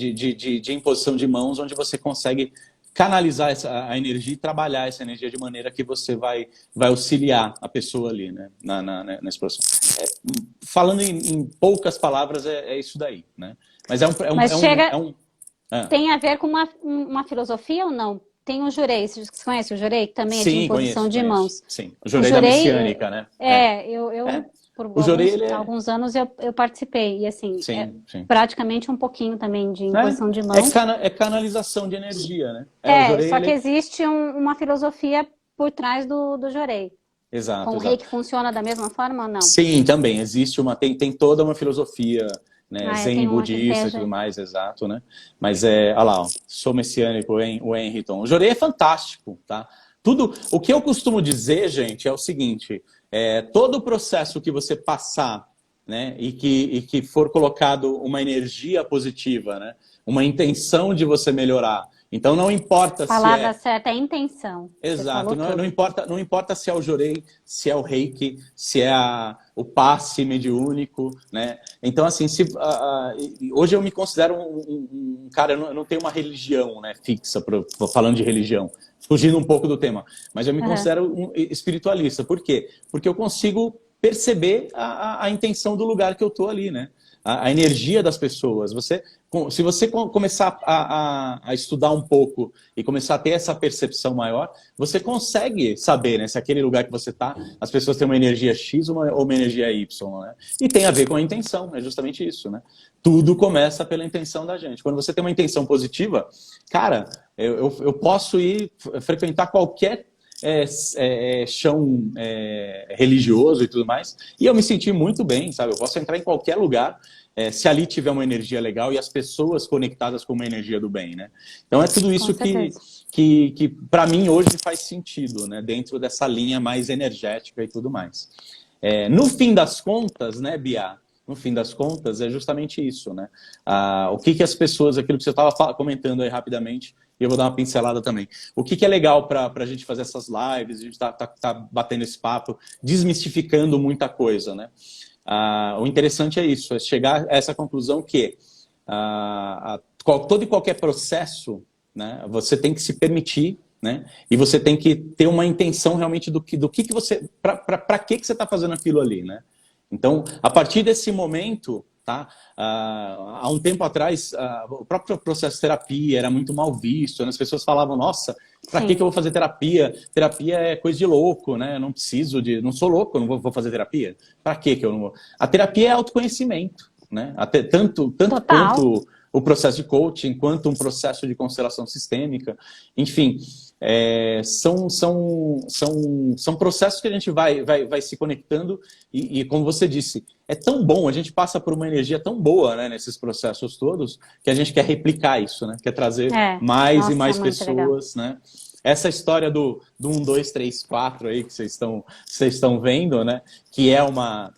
imposição de mãos, onde você consegue canalizar a energia e trabalhar essa energia de maneira que você vai auxiliar a pessoa ali, né, nesse processo. Falando em poucas palavras, é isso daí, né? Mas tem a ver com uma filosofia ou não? Tem o Jurei, você conhece o Jurei? Que também é de Sim, imposição de conheço. mãos. Sim, o Jurei da Messiânica, né? Por O Jurei, alguns anos eu participei. E assim, sim. praticamente um pouquinho também de imposição de mãos. É canalização de energia, né? O Jurei, só que existe uma filosofia por trás do Jurei. Exato. Com o Reiki funciona da mesma forma ou não? Sim, também. Existe tem toda uma filosofia, né, zen budista e tudo mais, exato, né? Mas olha lá, ó, sou messiânico, o Henriton. O Jurei é fantástico, tá? O que eu costumo dizer, gente, é o seguinte: todo o processo que você passar, né, e que for colocado uma energia positiva, né, uma intenção de você melhorar. Então não importa se a palavra certa é intenção. Exato, não importa se é o Jurei, se é o Reiki, se é o passe mediúnico, né? Então, assim, hoje eu me considero um cara, eu não tenho uma religião, né, fixa, falando de religião, fugindo um pouco do tema, mas eu me considero um espiritualista. Por quê? Porque eu consigo perceber a intenção do lugar que eu tô ali, né? A energia das pessoas. Se você começar a estudar um pouco e começar a ter essa percepção maior, você consegue saber, né, se aquele lugar que você está, as pessoas têm uma energia X ou uma energia Y, né? E tem a ver com a intenção, é justamente isso, né? Tudo começa pela intenção da gente. Quando você tem uma intenção positiva, cara, eu posso ir frequentar qualquer chão religioso e tudo mais, e eu me senti muito bem, sabe? Eu posso entrar em qualquer lugar se ali tiver uma energia legal e as pessoas conectadas com uma energia do bem, né? Então é tudo isso que para mim hoje faz sentido, né? Dentro dessa linha mais energética e tudo mais. No fim das contas, né, Bia? No fim das contas, é justamente isso, né? O que as pessoas, aquilo que você estava comentando aí rapidamente, e eu vou dar uma pincelada também. O que é legal para a gente fazer essas lives, a gente tá batendo esse papo, desmistificando muita coisa, né? O interessante é isso, é chegar a essa conclusão que todo e qualquer processo, né, você tem que se permitir, né? E você tem que ter uma intenção realmente do que você, para que você está fazendo aquilo ali, né? Então, a partir desse momento, tá? Há um tempo atrás, o próprio processo de terapia era muito mal visto, né? As pessoas falavam, nossa, para que eu vou fazer terapia? Terapia é coisa de louco, né? Eu não sou louco, eu não vou fazer terapia. Para que eu não vou? A terapia é autoconhecimento, né? Tanto quanto o processo de coaching, quanto um processo de constelação sistêmica, enfim. São processos que a gente vai se conectando e, como você disse, é tão bom, a gente passa por uma energia tão boa, né, nesses processos todos, que a gente quer replicar isso, né? Quer trazer mais e mais pessoas, né? Essa história do 1, 2, 3, 4 aí que vocês estão vendo, né? Que é uma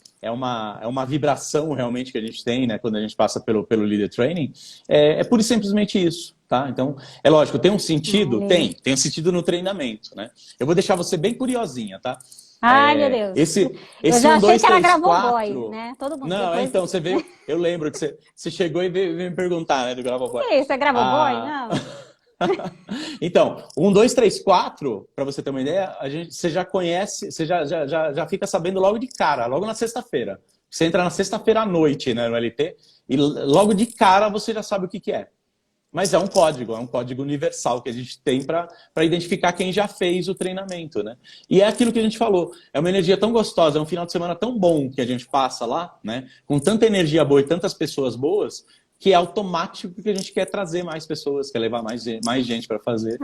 vibração realmente que a gente tem, né, quando a gente passa pelo Leader Training, é pura e simplesmente isso. Tá? Então, é lógico, tem um sentido? Tem um sentido no treinamento, né? Eu vou deixar você bem curiosinha, tá? Ai, meu Deus. Esse eu já 1, 2, achei que 3, era 4... Boy, né? Todo mundo. Não, depois... então, você veio... Eu lembro que você chegou e veio me perguntar, né, do Gravoboy. Que isso, é Gravoboy? Não. Então, 1, 2, 3, 4, para você ter uma ideia, você já conhece, você já fica sabendo logo de cara, logo na sexta-feira. Você entra na sexta-feira à noite, né, no LT, e logo de cara você já sabe o que é. Mas é um código universal que a gente tem para identificar quem já fez o treinamento, né? E é aquilo que a gente falou, é uma energia tão gostosa, é um final de semana tão bom que a gente passa lá, né? Com tanta energia boa e tantas pessoas boas, que é automático que a gente quer trazer mais pessoas, quer levar mais gente para fazer.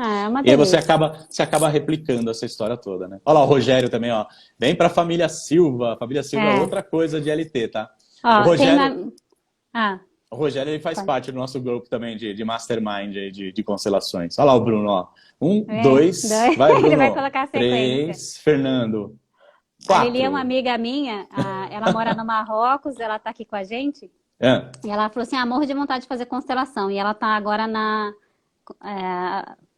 E aí você acaba replicando essa história toda, né? Olha lá o Rogério também, ó. Vem para a família Silva. A família Silva é outra coisa de LT, tá? Ó, o Rogério... O Rogério, ele faz parte do nosso grupo também de Mastermind, aí, de constelações. Olha lá o Bruno, ó. Um, dois, vai, Ele vai Bruno. colocar a sequência. Três, Fernando. A Lili é uma Quatro. amiga minha, ela mora no Marrocos, ela tá aqui com a gente, Ah, e ela falou assim, morro de vontade de fazer constelação, e ela tá agora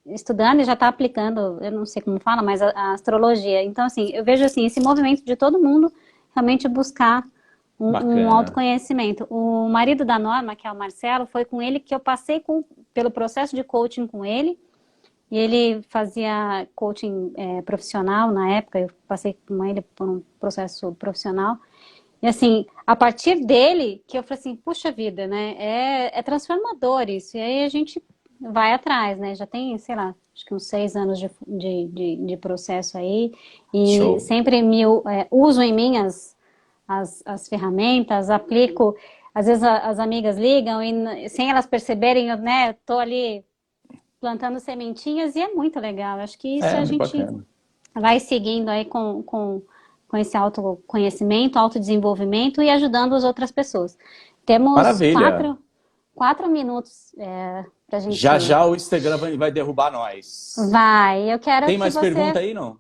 estudando e já tá aplicando, eu não sei como fala, mas a astrologia. Então, assim, eu vejo assim, esse movimento de todo mundo realmente buscar um bacana. autoconhecimento. O marido da Norma, que é o Marcelo, foi com ele que eu passei pelo processo de coaching com ele, e ele fazia coaching profissional na época, eu passei com ele por um processo profissional. E assim, a partir dele, que eu falei assim, puxa vida, né? É transformador isso. E aí a gente vai atrás, né? Já tem, sei lá, acho que uns 6 anos de processo aí. E Show. sempre uso em mim as ferramentas, aplico. Às vezes as amigas ligam e sem elas perceberem, eu, né, tô ali plantando sementinhas e é muito legal. Acho que isso a Muito gente bacana. vai seguindo aí com esse autoconhecimento, autodesenvolvimento e ajudando as outras pessoas. Temos Maravilha. 4 minutos para a Já gente. já o Instagram vai derrubar nós. Vai, eu quero Tem que mais pergunta você. aí, não?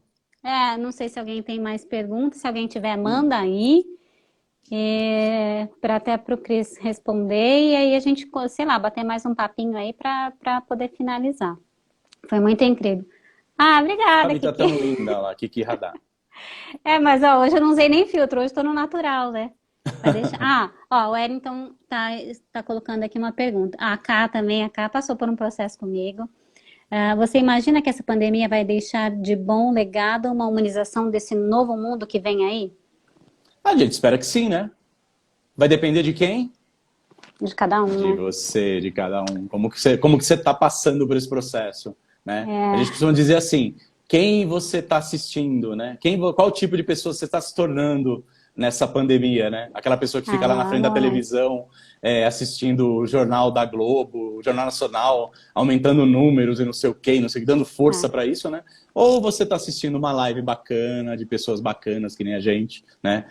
Não sei se alguém tem mais perguntas, se alguém tiver, manda aí. Para até para o Cris responder, e aí a gente, sei lá, bater mais um papinho aí para poder finalizar. Foi muito incrível. A Obrigada, vida Kiki. tão linda lá, Kiki Radar. Mas ó, hoje eu não usei nem filtro, hoje estou no natural, né? Vai deixar. O Wellington tá colocando aqui uma pergunta. A Ká também, a Ká passou por um processo comigo. Você imagina que essa pandemia vai deixar de bom legado uma humanização desse novo mundo que vem aí? A gente espera que sim, né? Vai depender de quem? De cada um, De né? você, de cada um. Como que você está passando por esse processo, né? A gente costuma dizer assim, quem você está assistindo, né? Qual tipo de pessoa você está se tornando nessa pandemia, né? Aquela pessoa que fica lá na frente da televisão, assistindo o Jornal da Globo, o Jornal Nacional, aumentando números e não sei o quê, não sei o que, dando força para isso, né? Ou você está assistindo uma live bacana, de pessoas bacanas, que nem a gente, né?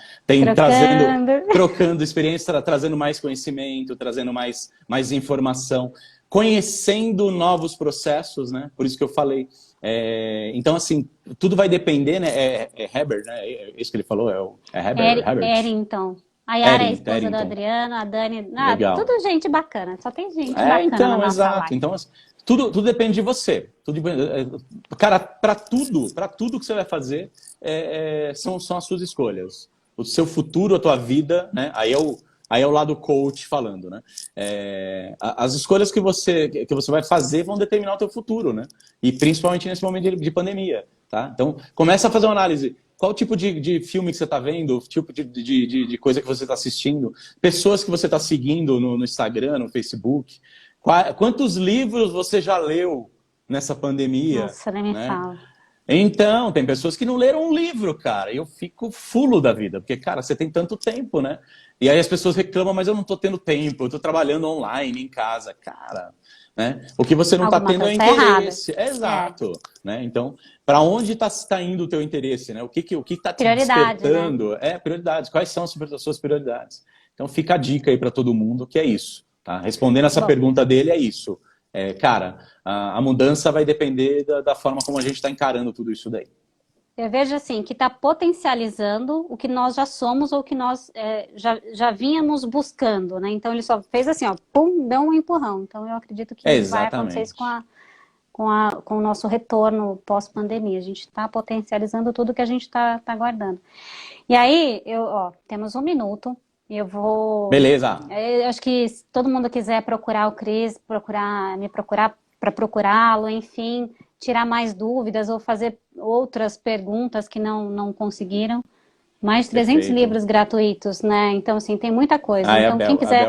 Trocando experiência, trazendo mais conhecimento, trazendo mais informação, conhecendo novos processos, né? Por isso que eu falei. Então, assim, tudo vai depender, né? Herbert, né? É isso que ele falou? É Herbert? Erington. A Yara é a esposa do Erington. Adriano, a Dani... Legal. Tudo gente bacana, só tem gente bacana então, na nossa exato. live. Então, assim, tudo depende de você. Cara, para tudo que você vai fazer, são as suas escolhas. O seu futuro, a tua vida, né? Aí é o lado coach falando, né? As escolhas que você vai fazer vão determinar o teu futuro, né? E principalmente nesse momento de pandemia, tá? Então, começa a fazer uma análise. Qual tipo de filme que você está vendo? Tipo de coisa que você está assistindo? Pessoas que você está seguindo no Instagram, no Facebook? Quantos livros você já leu nessa pandemia? Nossa, nem me fala. Então, tem pessoas que não leram um livro, cara. E eu fico fulo da vida, porque, cara, você tem tanto tempo, né? E aí as pessoas reclamam, mas eu não tô tendo tempo, eu tô trabalhando online, em casa. Cara, né? O que você não está tendo é interesse. Exato. Né? Então, para onde está indo o teu interesse? Né? O que está te despertando? Né? Prioridades. Quais são as suas prioridades? Então, fica a dica aí para todo mundo, que é isso. Tá? Respondendo essa pergunta dele, é isso. Cara, a mudança vai depender da forma como a gente está encarando tudo isso daí. Eu vejo assim, que está potencializando o que nós já somos ou que nós já vínhamos buscando, né? Então ele só fez assim, ó, pum, deu um empurrão. Então eu acredito que vai acontecer isso com o nosso retorno pós-pandemia. A gente está potencializando tudo que a gente está guardando. E aí, temos 1 minuto. Eu vou... Beleza. Eu acho que se todo mundo quiser procurar o Cris, me procurar para procurá-lo, enfim, tirar mais dúvidas ou fazer outras perguntas que não conseguiram. Mais de 300 livros gratuitos, né? Então, assim, tem muita coisa. Então, quem quiser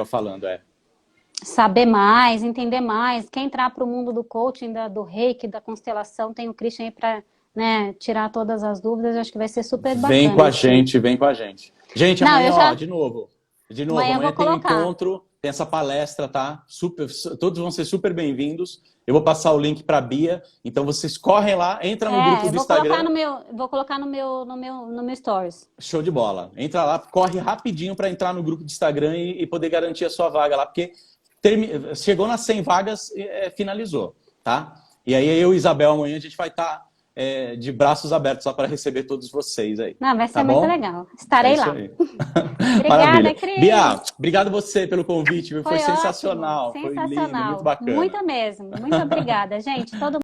saber mais, entender mais, quer entrar para o mundo do coaching, do reiki, da constelação, tem o Christian aí para, né, tirar todas as dúvidas. Eu acho que vai ser super bacana. Vem com a gente. Gente, amanhã, de novo. Amanhã tem um encontro tem essa palestra, tá? Todos vão ser super bem-vindos. Eu vou passar o link para a Bia. Então vocês correm lá, entra no grupo do Instagram. Vou colocar no meu stories. Show de bola. Entra lá, corre rapidinho para entrar no grupo do Instagram e poder garantir a sua vaga lá, porque chegou nas 100 vagas, finalizou, tá? E aí eu e Isabel amanhã a gente vai estar de braços abertos só para receber todos vocês aí. Não, vai ser tá muito bom? legal. Estarei lá. Obrigada, Obrigada, Cris. Bia, obrigado você pelo convite. Foi ótimo, sensacional. Foi lindo, muito bacana. Muito mesmo. Muito obrigada, gente. Todo